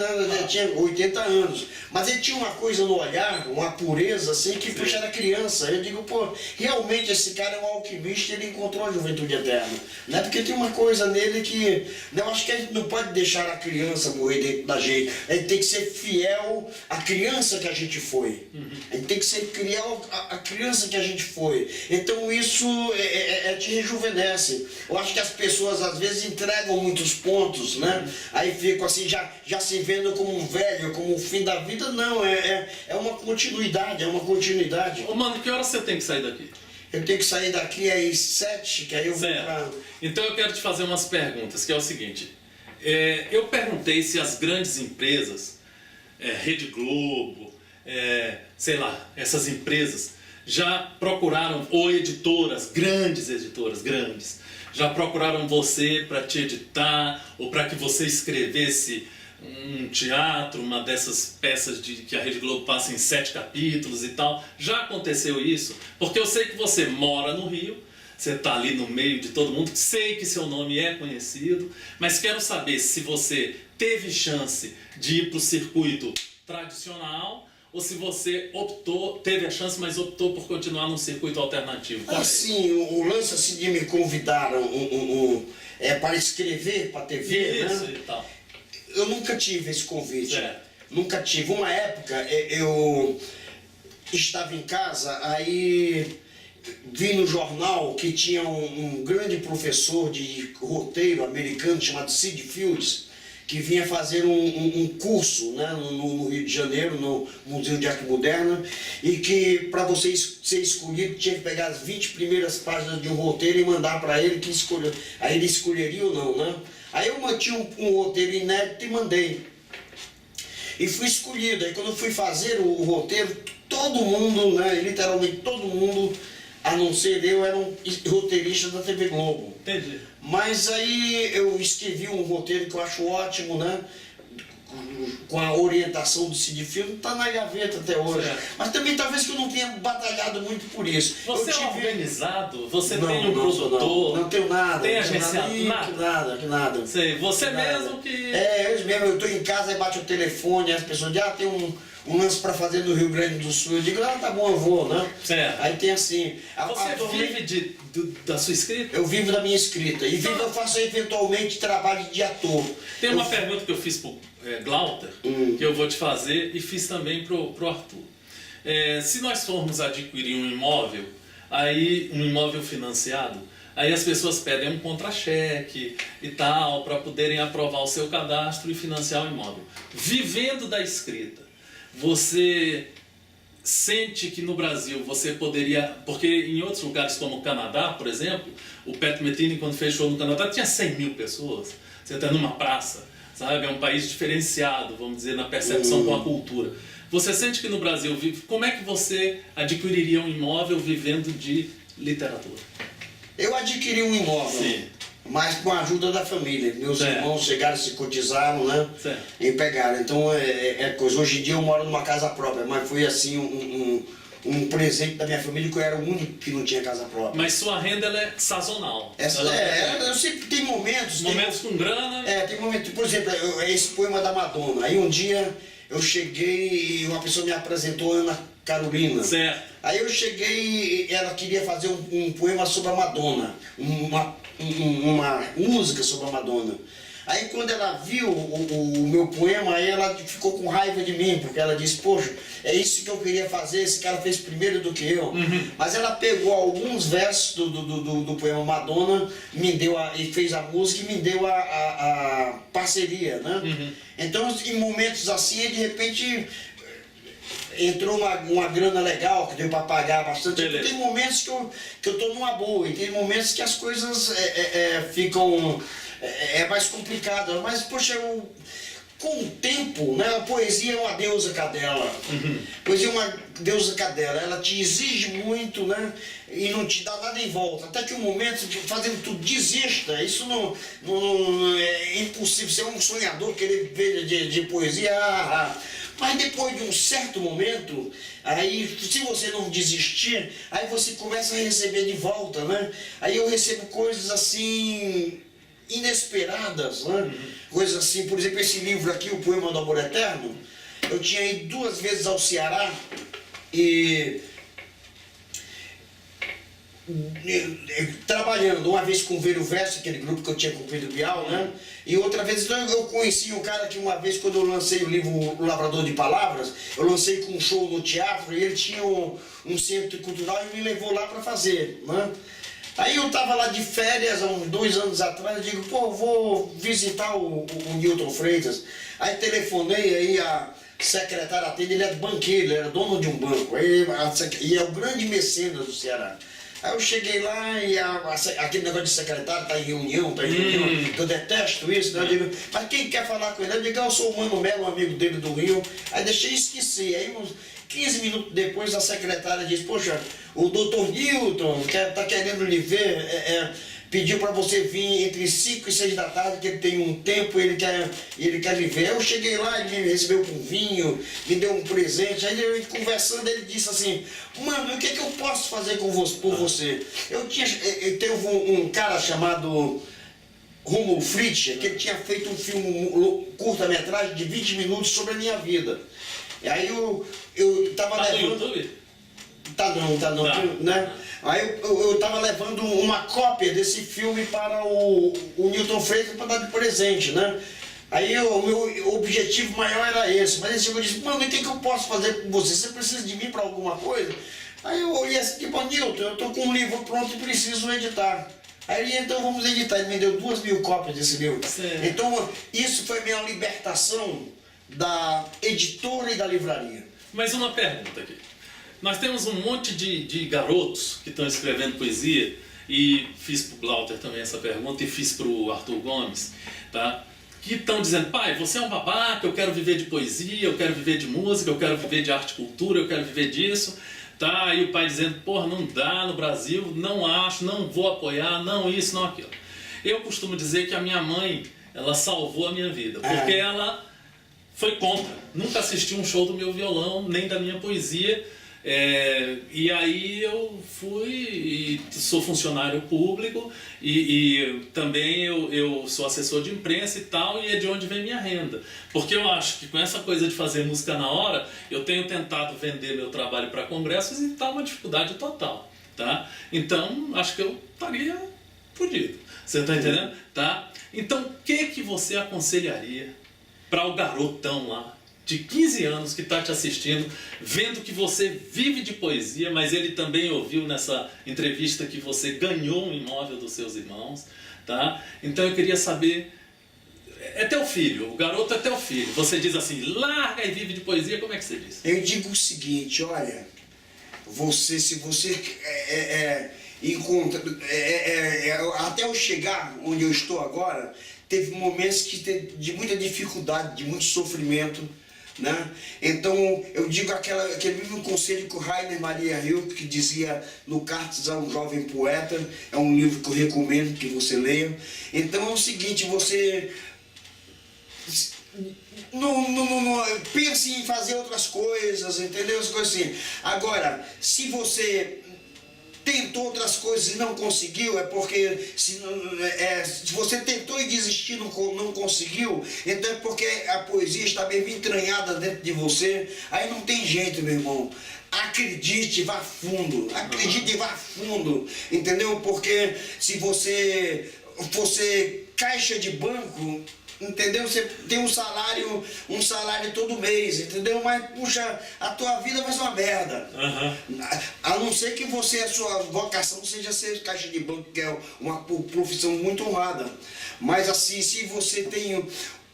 tinha 80 anos, mas ele tinha uma coisa no olhar, uma pureza assim, que poxa, era criança. Eu digo, pô, realmente esse cara é um alquimista, ele encontrou a juventude eterna, né? Porque tem uma coisa nele que, eu acho que a gente não pode deixar a criança morrer dentro da gente, a gente tem que ser fiel à criança que a gente foi, a gente tem que ser fiel à criança que a gente foi. Então isso te rejuvenesce. Eu acho que as pessoas às vezes entregam muitos pontos, né? Aí ficam assim, já se vendo como um velho, como o fim da vida. Não, é uma continuidade, Ô mano, que hora você tem que sair daqui? Eu tenho que sair daqui às 7, que aí eu vou pra... Então eu quero te fazer umas perguntas, que é o seguinte. Eu perguntei se as grandes empresas, Rede Globo, sei lá, essas empresas, já procuraram, ou editoras, grandes, já procuraram você para te editar ou para que você escrevesse um teatro, uma dessas peças que a Rede Globo passa em 7 capítulos e tal? Já aconteceu isso? Porque eu sei que você mora no Rio, você está ali no meio de todo mundo, sei que seu nome é conhecido, mas quero saber se você teve chance de ir para o circuito tradicional ou se você teve a chance, mas optou por continuar num circuito alternativo. Assim, o lance assim de me convidaram para escrever para TV, isso, né? E tal. Eu nunca tive esse convite. Nunca tive. Uma época eu estava em casa, aí vi no jornal que tinha um grande professor de roteiro americano chamado Sid Fields, que vinha fazer um curso, né, no Rio de Janeiro, no Museu de Arte Moderna, e que para você ser escolhido tinha que pegar as 20 primeiras páginas de um roteiro e mandar para ele, que escolheu. Aí ele escolheria ou não, né? Aí eu mantive um roteiro inédito e mandei. E fui escolhido. Aí quando eu fui fazer o roteiro, todo mundo, né, literalmente todo mundo, a não ser eu, era um roteirista da TV Globo. Entendi. Mas aí eu escrevi um roteiro que eu acho ótimo, né? Com a orientação do Sid Fields, está na gaveta até hoje. Mas também talvez que eu não tenha batalhado muito por isso. Você é organizado? Você tem um produtor? Não tenho nada. Tem agenciado? Nada. Sei, você nada. Mesmo que... eu mesmo, eu estou em casa e bate o telefone, as pessoas dizem, tem um lance para fazer no Rio Grande do Sul. Eu digo, tá bom, eu vou, né? Certo. Aí tem assim... Você vive da sua escrita? Eu vivo da minha escrita. E eu faço eventualmente trabalho de ator. Tem uma pergunta que eu fiz pro Glauter, que eu vou te fazer, e fiz também pro Arthur. Se nós formos adquirir um imóvel, aí um imóvel financiado, aí as pessoas pedem um contra-cheque e tal, para poderem aprovar o seu cadastro e financiar o imóvel. Vivendo da escrita, você sente que no Brasil você poderia... Porque em outros lugares como o Canadá, por exemplo, o Pat Metheny, quando fechou no Canadá, tinha 100 mil pessoas. Você está numa praça, sabe? É um país diferenciado, vamos dizer, na percepção com a cultura. Você sente que no Brasil, como é que você adquiriria um imóvel vivendo de literatura? Eu adquiri um imóvel. Sim. Mas com a ajuda da família. Meus irmãos chegaram, se cotizaram, né? E pegaram. Então, coisa. Hoje em dia eu moro numa casa própria, mas foi assim um presente da minha família, que eu era o único que não tinha casa própria. Mas sua renda ela é sazonal. Eu sempre tenho momentos. Momentos com grana. Tem momentos. Por exemplo, esse poema da Madonna. Aí um dia eu cheguei e uma pessoa me apresentou, Ana Carolina. Certo. Aí eu cheguei e ela queria fazer um poema sobre a Madonna. Uma música sobre a Madonna. Aí quando ela viu o meu poema, aí ela ficou com raiva de mim, porque ela disse, poxa, é isso que eu queria fazer, esse cara fez primeiro do que eu. Mas ela pegou alguns versos do poema Madonna, me deu e fez a música e me deu a parceria, né? Então, em momentos assim, de repente, entrou uma grana legal, que deu para pagar bastante. Tem momentos que eu tô numa boa, e tem momentos que as coisas ficam mais complicadas. Mas, poxa, com o tempo, né, a poesia é uma deusa cadela. A poesia é uma deusa cadela. Ela te exige muito, né, e não te dá nada em volta. Até que um momento, fazendo tudo, desista. Isso não é impossível. Você é um sonhador, querer ver de poesia. Mas depois de um certo momento, aí se você não desistir, aí você começa a receber de volta, né? Aí eu recebo coisas assim inesperadas, né? Coisas assim, por exemplo, esse livro aqui, O Poema do Amor Eterno, eu tinha ido 2 vezes ao Ceará e trabalhando, uma vez com o Ver o Verso, aquele grupo que eu tinha com o Pedro Bial, né? E outra vez, então, eu conheci um cara que uma vez, quando eu lancei o livro O Lavrador de Palavras, eu lancei com um show no teatro e ele tinha um centro cultural e me levou lá para fazer, né? Aí eu estava lá de férias, há uns 2 anos atrás, eu digo, pô, vou visitar o Newton Freitas. Aí telefonei, aí a secretária dele, ele é banqueiro, ele era dono de um banco, e é o grande mecenas do Ceará. Aí eu cheguei lá e aquele negócio de secretário tá em reunião, eu detesto isso, né? Eu digo, mas quem quer falar com ele? Eu digo, eu sou o Mano Melo, um amigo dele do Rio. Aí deixei esquecer. Aí uns 15 minutos depois a secretária disse, poxa, o doutor Newton tá querendo lhe ver, pediu para você vir entre 5 e 6 da tarde, que ele tem um tempo e ele quer lhe ver. Eu cheguei lá, ele me recebeu com vinho, me deu um presente. Aí ele, conversando, ele disse assim, mano, o que é que eu posso fazer por você? Eu teve um cara chamado Romulo Fritz, que ele tinha feito um filme curta-metragem de 20 minutos sobre a minha vida. E aí eu tava levando... no YouTube? Tá não, né? Aí eu tava levando uma cópia desse filme para o Newton Freitas para dar de presente, né? Aí o meu objetivo maior era esse, mas ele chegou e disse, mano, o que eu posso fazer com você? Você precisa de mim para alguma coisa? Aí eu olhei assim, tipo, Newton, eu tô com um livro pronto e preciso editar. Aí ele, então vamos editar, ele me deu 2.000 cópias desse livro. Sim. Então isso foi minha libertação da editora e da livraria. Mas uma pergunta aqui. Nós temos um monte de garotos que estão escrevendo poesia, e fiz para o Glauter também essa pergunta, e fiz para o Arthur Gomes, tá? Que estão dizendo, pai, você é um babaca, eu quero viver de poesia, eu quero viver de música, eu quero viver de arte e cultura, eu quero viver disso, tá? E o pai dizendo, porra, não dá no Brasil, não acho, não vou apoiar, não isso, não aquilo. Eu costumo dizer que a minha mãe, ela salvou a minha vida, porque ela foi contra, nunca assistiu um show do meu violão, nem da minha poesia. E aí eu fui e sou funcionário público e também eu sou assessor de imprensa e tal, e é de onde vem minha renda, porque eu acho que com essa coisa de fazer música na hora eu tenho tentado vender meu trabalho para congressos e tá uma dificuldade total, tá? Então acho que eu estaria fodido, você tá entendendo? Tá? Então o que você aconselharia para o garotão lá de 15 anos que está te assistindo, vendo que você vive de poesia, mas ele também ouviu nessa entrevista que você ganhou um imóvel dos seus irmãos, tá? Então eu queria saber, é teu filho, o garoto é teu filho, você diz assim, larga e vive de poesia, como é que você diz? Eu digo o seguinte, olha, se você encontra, até eu chegar onde eu estou agora, teve momentos de muita dificuldade, de muito sofrimento, né? Então eu digo aquele mesmo conselho que o Rainer Maria Rilke, que dizia no Cartas a um Jovem Poeta, é um livro que eu recomendo que você leia. Então é o seguinte, você não pense em fazer outras coisas, entendeu? As coisas assim. Agora, se você tentou outras coisas e não conseguiu, é porque se você tentou e desistir e não conseguiu, então é porque a poesia está bem entranhada dentro de você. Aí não tem jeito, meu irmão. Acredite, vá fundo. Acredite e vá fundo, entendeu? Porque se você você caixa de banco, entendeu? Você tem um salário todo mês, entendeu? Mas, puxa, a tua vida vai ser uma merda. A não ser que a sua vocação seja ser caixa de banco, que é uma profissão muito honrada. Mas assim, se você tem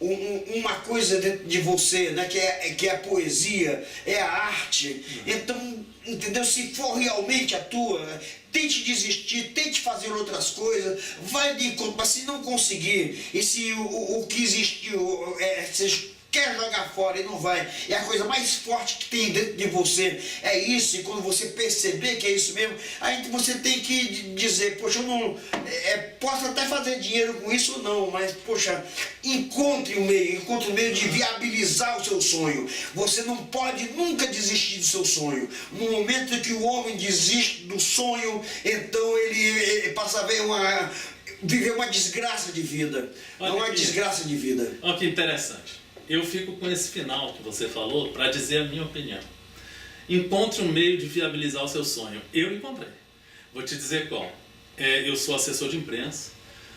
uma coisa dentro de você, né, que é a poesia, é a arte, então, entendeu? Se for realmente a tua, tente desistir, tente fazer outras coisas, vai de encontro, mas se não conseguir, e se o que existiu, você quer jogar fora e não vai, é a coisa mais forte que tem dentro de você, é isso, e quando você perceber que é isso mesmo, aí você tem que dizer, poxa, eu não, posso até fazer dinheiro com isso ou não, mas, poxa, encontre um meio de viabilizar o seu sonho. Você não pode nunca desistir do seu sonho. No momento que o homem desiste do sonho, então ele passa a viver uma desgraça de vida. Olha, uma desgraça de vida. Olha que interessante. Eu fico com esse final que você falou para dizer a minha opinião. Encontre um meio de viabilizar o seu sonho. Eu encontrei. Vou te dizer qual. Eu sou assessor de imprensa,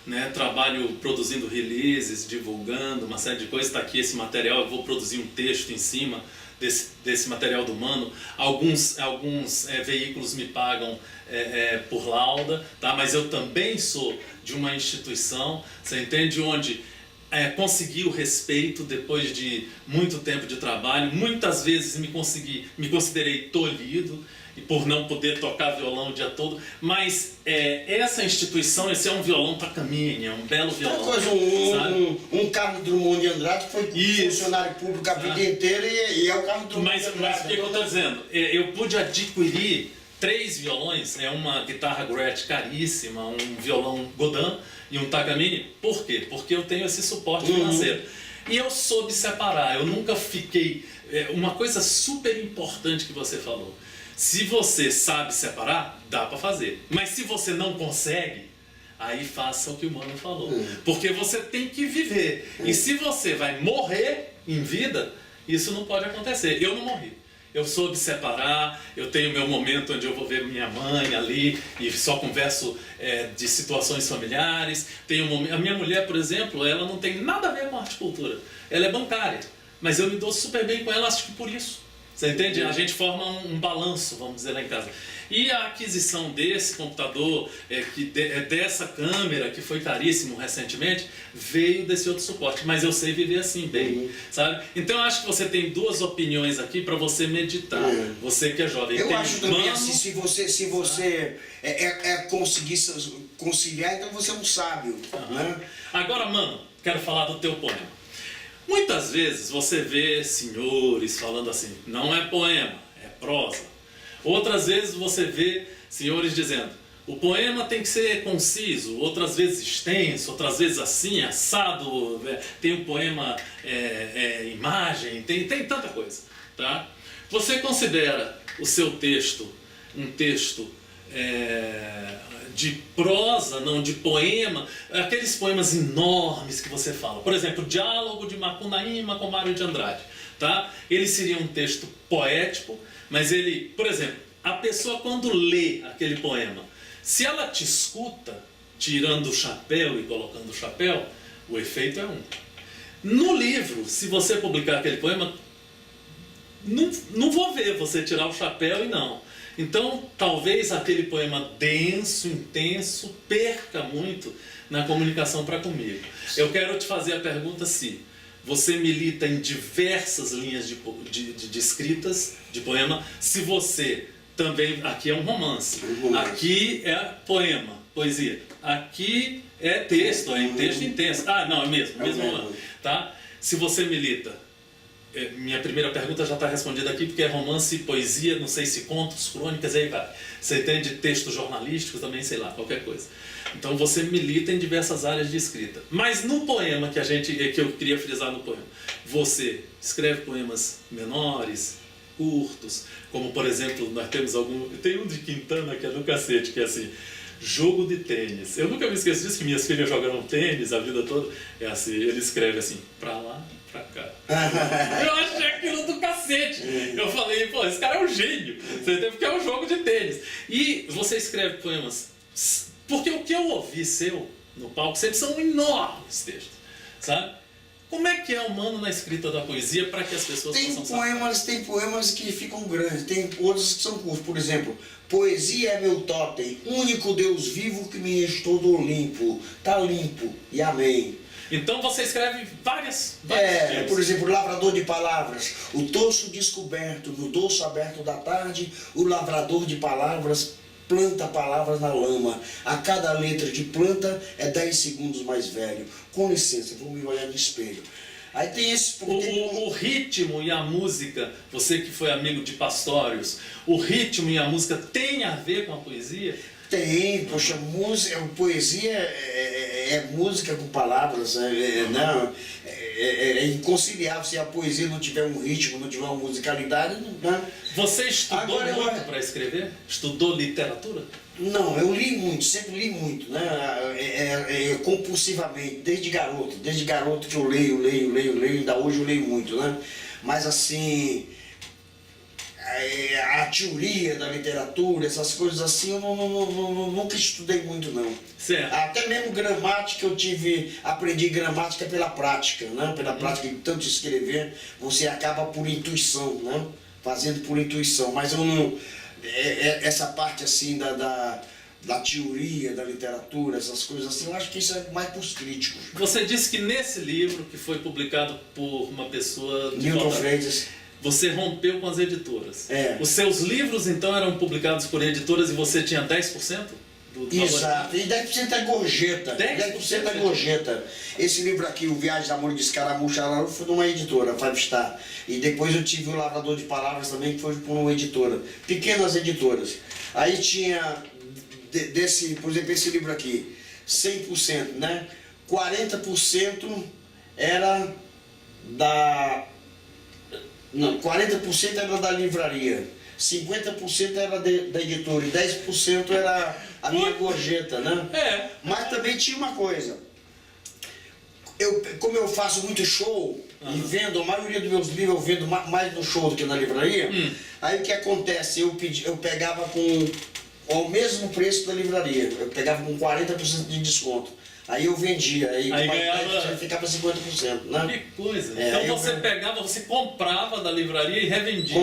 né? Trabalho produzindo releases, divulgando uma série de coisas. Está aqui esse material, eu vou produzir um texto em cima desse material do Mano. Alguns veículos me pagam por lauda, tá? Mas eu também sou de uma instituição, você entende, onde consegui o respeito depois de muito tempo de trabalho. Muitas vezes me considerei tolhido por não poder tocar violão o dia todo, mas essa instituição, esse é um violão para caminho, é um belo violão. Um Carlos Drummond de Andrade que foi funcionário público a vida inteira e é o Carlos Drummond de Andrade. Mas o que eu estou dizendo? Eu pude adquirir 3 violões, uma guitarra Gretsch caríssima, um violão Godin e um Takamine. Por quê? Porque eu tenho esse suporte financeiro. E eu soube separar, eu nunca fiquei... Uma coisa super importante que você falou, se você sabe separar, dá para fazer. Mas se você não consegue, aí faça o que o Mano falou. Porque você tem que viver. E se você vai morrer em vida, isso não pode acontecer. Eu não morri. Eu soube separar, eu tenho meu momento onde eu vou ver minha mãe ali e só converso de situações familiares. A minha mulher, por exemplo, ela não tem nada a ver com arte e cultura. Ela é bancária, mas eu me dou super bem com ela, acho que por isso. Você entende? A gente forma um balanço, vamos dizer, lá em casa. E a aquisição desse computador, dessa câmera, que foi caríssimo recentemente, veio desse outro suporte. Mas eu sei viver assim, bem, sabe? Então eu acho que você tem 2 opiniões aqui para você meditar. Você que é jovem. Eu acho também assim, se você conseguir conciliar, então você é um sábio. Né? Agora, Mano, quero falar do teu poema. Muitas vezes você vê senhores falando assim, não é poema, é prosa. Outras vezes você vê senhores dizendo, o poema tem que ser conciso, outras vezes extenso, outras vezes assim, assado, tem um poema imagem, tem tanta coisa. Tá? Você considera o seu texto um texto de prosa, não de poema, aqueles poemas enormes que você fala? Por exemplo, o Diálogo de Macunaíma com Mário de Andrade. Tá? Ele seria um texto poético, mas ele, por exemplo, a pessoa quando lê aquele poema, se ela te escuta, tirando o chapéu e colocando o chapéu, o efeito é um. No livro, se você publicar aquele poema, não vou ver você tirar o chapéu e não. Então, talvez aquele poema denso, intenso, perca muito na comunicação para comigo. Eu quero te fazer a pergunta se você milita em diversas linhas de escritas, de poema, se você também... Aqui é um romance, aqui é poema, poesia, aqui é texto, texto intenso. Ah, não, é mesmo romance. Tá? Se você milita... Minha primeira pergunta já está respondida aqui, porque é romance, poesia, não sei se contos, crônicas, aí vai. Você entende textos jornalísticos também, sei lá, qualquer coisa. Então você milita em diversas áreas de escrita. Mas no poema que eu queria frisar no poema, você escreve poemas menores, curtos, como por exemplo, nós temos tem um de Quintana que é do cacete, que é assim, jogo de tênis. Eu nunca me esqueço disso, que minhas filhas jogaram tênis a vida toda. É assim, ele escreve assim, pra lá, pra cá. Eu achei aquilo do cacete. Eu falei, pô, esse cara é um gênio. Porque é um jogo de tênis. E você escreve poemas. Porque o que eu ouvi seu no palco sempre são enormes textos, sabe? Como é que é o Mano na escrita da poesia para que as pessoas possam saber? Tem poemas que ficam grandes, tem outros que são curtos. Por exemplo, poesia é meu totem, único Deus vivo que me restou do Olimpo, tá limpo e amém. Então você escreve vários por exemplo, lavrador de palavras, o torso descoberto no dorso aberto da tarde, o lavrador de palavras planta palavras na lama. A cada letra de planta é 10 segundos mais velho. Com licença, vou me olhar no espelho. Aí tem esse... O ritmo e a música, você que foi amigo de Pastórios, o ritmo e a música tem a ver com a poesia? Tem, poxa, poesia é música com palavras, não, é inconciliável se a poesia não tiver um ritmo, não tiver uma musicalidade. Não. Você estudou muito para escrever? Estudou literatura? Não, eu li muito, sempre li muito, né? Compulsivamente, desde garoto que eu leio, ainda hoje eu leio muito, né? Mas assim, a teoria da literatura, essas coisas assim, eu nunca estudei muito não. Certo. Até mesmo gramática aprendi gramática pela prática, né? Pela prática de tanto escrever, você acaba por intuição, né? Fazendo por intuição, mas eu não... essa parte assim da teoria, da literatura, essas coisas assim, eu acho que isso é mais para os críticos. Você disse que nesse livro, que foi publicado por uma pessoa de Milton Freitas, você rompeu com as editoras. É. Os seus livros, então, eram publicados por editoras e você tinha 10%? Exato, e 10% é gorjeta. 10% é gorjeta. Esse livro aqui, O Viagem de Amor de Escaramuça, foi de uma editora, Five Star. E depois eu tive o Lavrador de Palavras também, que foi por uma editora. Pequenas editoras. Aí tinha, por exemplo, esse livro aqui, 100%, né? 40% era da... Não, 40% era da livraria. 50% era da editora e 10% era a minha gorjeta, né? Mas também tinha uma coisa. Como eu faço muito show e vendo, a maioria dos meus livros eu vendo mais no show do que na livraria, aí o que acontece? Eu pegava ao mesmo preço da livraria, eu pegava com 40% de desconto. Aí eu vendia, aí ficava 50%, né? Que coisa! Então você comprava da livraria e revendia.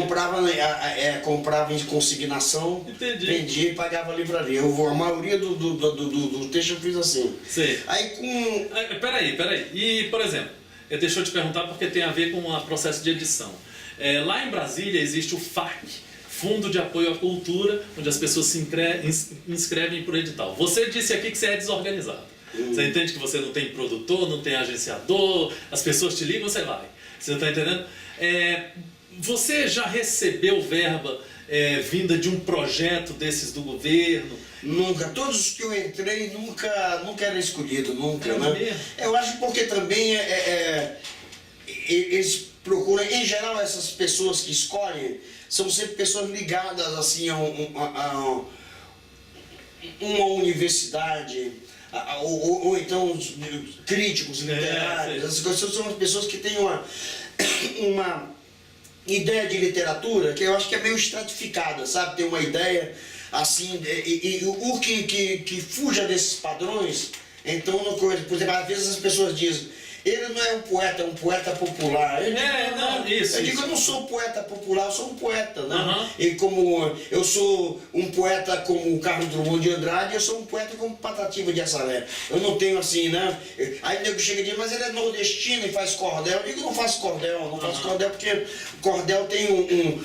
Comprava em consignação, entendi. Vendia e pagava a livraria. A maioria do texto eu fiz assim. Sei. Aí com... Peraí. E, por exemplo, deixa eu te perguntar porque tem a ver com o processo de edição. Lá em Brasília existe o FAC, Fundo de Apoio à Cultura, onde as pessoas se inscrevem por edital. Você disse aqui que você é desorganizado. Você entende que você não tem produtor, não tem agenciador, as pessoas te ligam, você vai. Você está entendendo? Você já recebeu verba vinda de um projeto desses do governo? Nunca. Todos os que eu entrei nunca era escolhido, nunca. Né? Mesmo? Eu acho porque também eles procuram, em geral, essas pessoas que escolhem são sempre pessoas ligadas assim, a uma universidade. Ou então críticos literários, essas coisas são as pessoas que têm uma ideia de literatura que eu acho que é meio estratificada, sabe? Tem uma ideia assim, e o que fuja desses padrões, então, por exemplo, às vezes as pessoas dizem: ele não é um poeta, é um poeta popular. Eu digo, eu não sou poeta popular, eu sou um poeta, né? E como eu sou um poeta como o Carlos Drummond de Andrade, eu sou um poeta como Patativa de Assalé. Eu não tenho assim, né? Aí o nego chega e diz: mas ele é nordestino e faz cordel. Eu digo: não faço cordel, porque cordel tem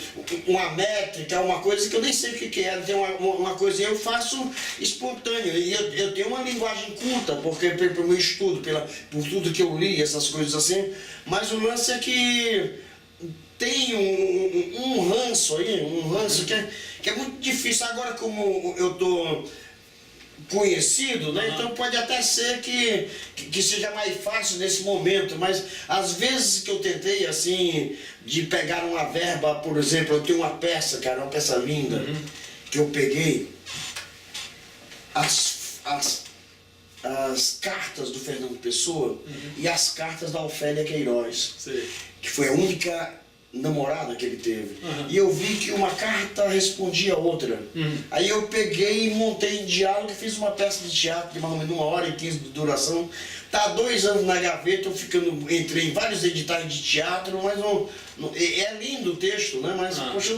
uma métrica, uma coisa que eu nem sei o que é. Tem uma coisa que eu faço espontâneo. E eu tenho uma linguagem culta, porque pelo meu estudo, por tudo que eu li, essas coisas assim, mas o lance é que tem um ranço aí, que é muito difícil. Agora, como eu tô conhecido, né? Então pode até ser que seja mais fácil nesse momento, mas às vezes que eu tentei assim, de pegar uma verba, por exemplo, eu tenho uma peça, cara, uma peça linda, que eu peguei as cartas do Fernando Pessoa e as cartas da Ofélia Queiroz, que foi a única namorada que ele teve. E eu vi que uma carta respondia a outra. Aí eu peguei e montei em diálogo e fiz uma peça de teatro de mais ou menos 1h15 de duração. Tá há 2 anos na gaveta, entrei em vários editais de teatro, mas é lindo o texto, né? Mas, poxa,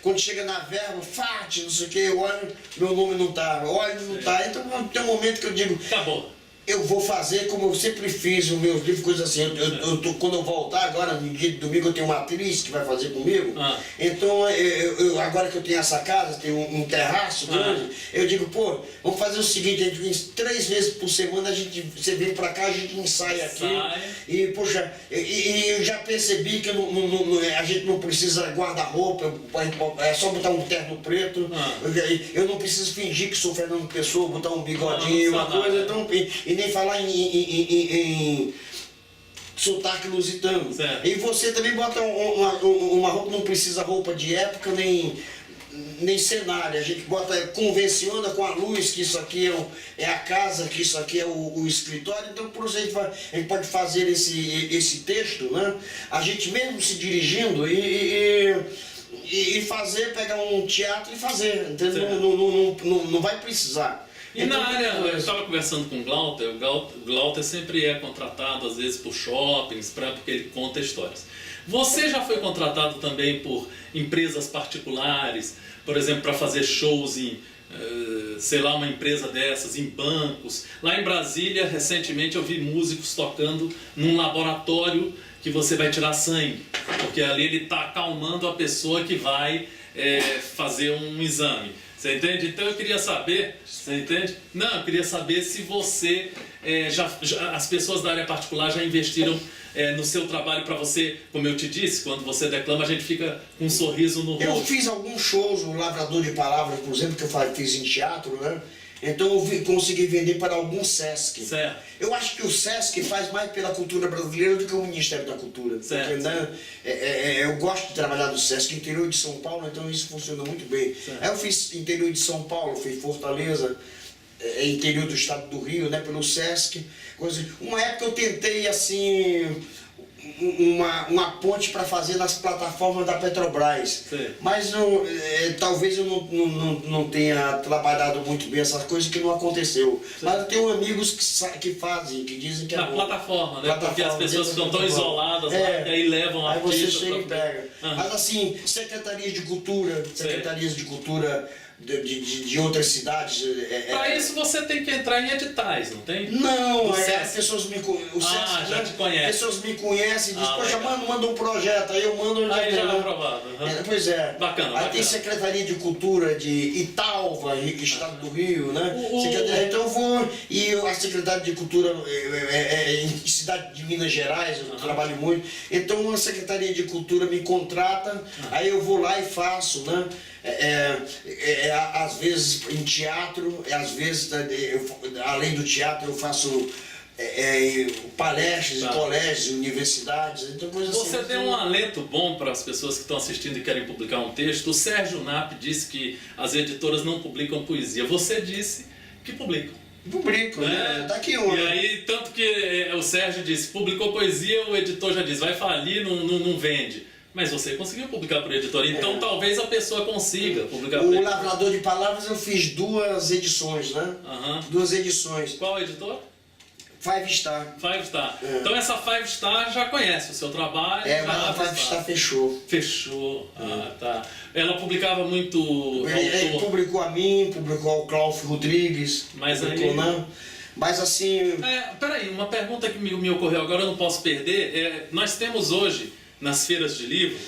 quando chega na verba, fate, não sei o que, eu olho, meu nome não tá, olho, não tá. Então tem um momento que eu digo, acabou. Eu vou fazer como eu sempre fiz os meus livros, coisas assim. Quando eu voltar agora, no dia de domingo, eu tenho uma atriz que vai fazer comigo. Então, agora que eu tenho essa casa, tenho um terraço grande, eu digo, pô, vamos fazer o seguinte, a gente 3 vezes por semana você vem pra cá, a gente ensaia aqui. E, poxa, eu já percebi que a gente não precisa guarda-roupa, é só botar um terno preto. Eu não preciso fingir que sou Fernando Pessoa, botar um bigodinho, uma coisa. Então, e nem falar em sotaque lusitano. Certo. E você também bota uma roupa, não precisa roupa de época, nem cenário. A gente convenciona com a luz que isso aqui é a casa, que isso aqui é o escritório. Então, por isso a gente pode fazer esse texto, né? A gente mesmo se dirigindo e pegar um teatro e fazer. Entendeu? Não vai precisar. E então, na área, eu estava conversando com o Glauter sempre é contratado às vezes por shoppings, porque ele conta histórias. Você já foi contratado também por empresas particulares, por exemplo, para fazer shows em, sei lá, uma empresa dessas, em bancos. Lá em Brasília, recentemente eu vi músicos tocando num laboratório que você vai tirar sangue, porque ali ele está acalmando a pessoa que vai fazer um exame. Você entende? Então eu queria saber, você entende? Não, eu queria saber se você, as pessoas da área particular já investiram no seu trabalho para você, como eu te disse, quando você declama a gente fica com um sorriso no rosto. Eu fiz alguns shows, o Lavrador de Palavras, por exemplo, que eu fiz em teatro, né? Então eu consegui vender para alguns SESC. Certo. Eu acho que o SESC faz mais pela cultura brasileira do que o Ministério da Cultura. Certo. Porque, né, eu gosto de trabalhar no SESC, interior de São Paulo, então isso funciona muito bem. Certo. Aí eu fiz interior de São Paulo, fiz Fortaleza, interior do estado do Rio, né, pelo SESC. Uma época eu tentei assim uma ponte para fazer nas plataformas da Petrobras. Sim. Mas talvez eu não tenha trabalhado muito bem essas coisas, que não aconteceu. Sim. Mas eu tenho amigos que fazem, que dizem que é na bom. Plataforma, né? Porque as pessoas ficam tão isoladas lá, que aí levam a aí você chega e pega. Mas assim, secretarias de cultura, de outras cidades. Para isso você tem que entrar em editais, não tem? Não, as pessoas me conhecem. Já te conhecem. As pessoas me conhecem e dizem, poxa, manda um projeto, aí eu mando. Aí já é aprovado. Pois é. Bacana. Aí tem Secretaria de Cultura de Italva, Estado do Rio, né? Então eu vou. E a Secretaria de Cultura em cidade de Minas Gerais, eu trabalho muito. Então a Secretaria de Cultura me contrata, aí eu vou lá e faço, né? Às vezes em teatro, às vezes além do teatro eu faço palestras em colégios, universidades, então coisas assim. Você deu um alento bom para as pessoas que estão assistindo e querem publicar um texto. O Sérgio Knapp disse que as editoras não publicam poesia. Você disse que publicam. Publico, né? Daqui um. E aí, tanto que o Sérgio disse, publicou poesia, o editor já diz, vai falir, não vende. Mas você conseguiu publicar por editora, então talvez a pessoa consiga publicar por editora. O Lavrador de Palavras eu fiz 2 edições, né? 2 edições. Qual editor? Five Star. Five Star. Então essa Five Star já conhece o seu trabalho. Mas a Five Star fechou. Fechou. Tá. Ela publicava muito. Ele publicou a mim, publicou ao Cláudio Rodrigues. Mas publicou, aí... não. Mas assim... Peraí, uma pergunta que me ocorreu agora, eu não posso perder. Nós temos hoje, nas feiras de livro,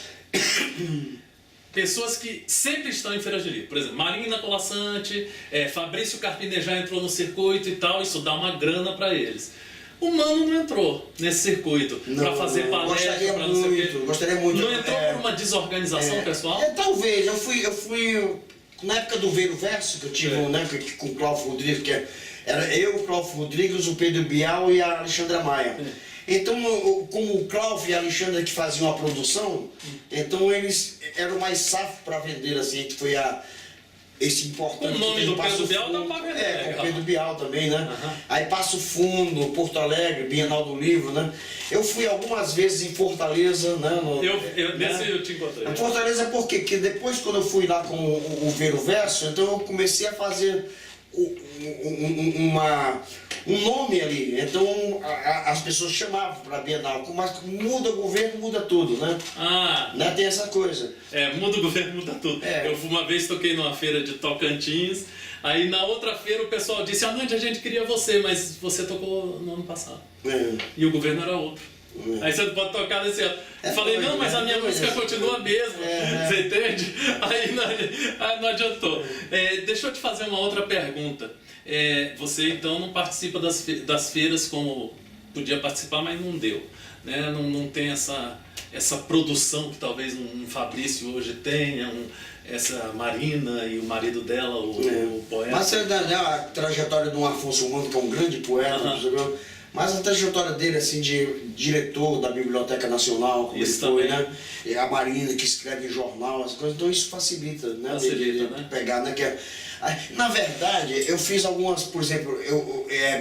pessoas que sempre estão em feiras de livro. Por exemplo, Marina Colassante, Fabrício Carpini já entrou no circuito e tal, isso dá uma grana para eles. O Mano não entrou nesse circuito para fazer palestra, para não sei o quê. Gostaria muito. Não entrou por uma desorganização pessoal? Talvez, eu fui na época do Veiro Verso, que eu tive com o Cláudio Rodrigues, que era eu, o Cláudio Rodrigues, o Pedro Bial e a Alexandra Maia. Então, como o Cláudio e a Alexandra que faziam a produção, então eles eram mais safos para vender, assim, que foi esse importante. O nome do Pedro Bial dá pra ver. Com o Pedro Bial também, né? Aí Passo Fundo, Porto Alegre, Bienal do Livro, né? Eu fui algumas vezes em Fortaleza, né? Nesse eu te encontrei. Em Fortaleza por quê? Porque depois quando eu fui lá com o Ver o Verso, então eu comecei a fazer um nome ali. Então as pessoas chamavam para a Bienal, mas muda o governo, muda tudo, né? Né? Tem essa coisa. Muda o governo, muda tudo. Eu uma vez toquei numa feira de Tocantins, aí na outra feira o pessoal disse, Anand, a gente queria você, mas você tocou no ano passado. E o governo era outro. Aí você não pode tocar nesse ano. Falei, não, mas a minha música continua a mesma. Você entende? Aí não adiantou. Deixa eu te fazer uma outra pergunta. Você então não participa das feiras como podia participar, mas não deu. Né? Não tem essa produção que talvez um Fabrício hoje tenha, essa Marina e o marido dela, o poeta. Mas a trajetória do Afonso Mano, que é um grande poeta, mas a trajetória dele, assim, de diretor da Biblioteca Nacional, como isso ele foi, também. né? A Marina, que escreve em jornal, as coisas, então isso facilita, né? Facilita, de pegar, né? Na verdade, eu fiz algumas, por exemplo,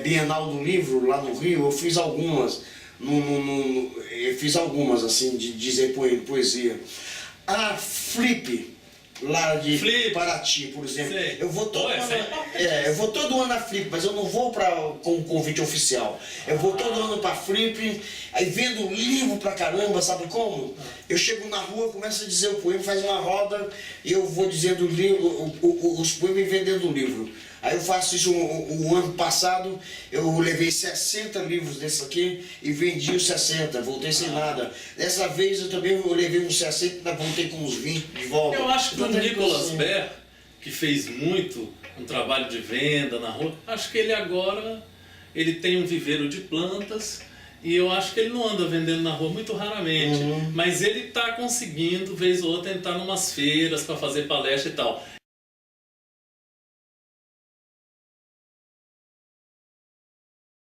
Bienal do Livro, lá no Rio, eu fiz algumas, assim, de dizer poesia. A Flip, lá de Paraty, por exemplo. Sei. Eu vou todo ano na Flip, mas eu não vou com um convite oficial. Eu vou todo ano pra Flip, aí vendo livro pra caramba, sabe como? Eu chego na rua, começo a dizer o poema, faz uma roda e eu vou dizendo os poemas e vendendo o livro. Aí eu faço isso o ano passado, eu levei 60 livros desses aqui e vendi os 60, voltei sem nada. Dessa vez eu também levei uns 60 e voltei com uns 20 de volta. Eu acho que o Nicolas Ber, que fez muito um trabalho de venda na rua, acho que ele agora tem um viveiro de plantas e eu acho que ele não anda vendendo na rua muito raramente, mas ele está conseguindo, vez ou outra, entrar em umas feiras para fazer palestra e tal.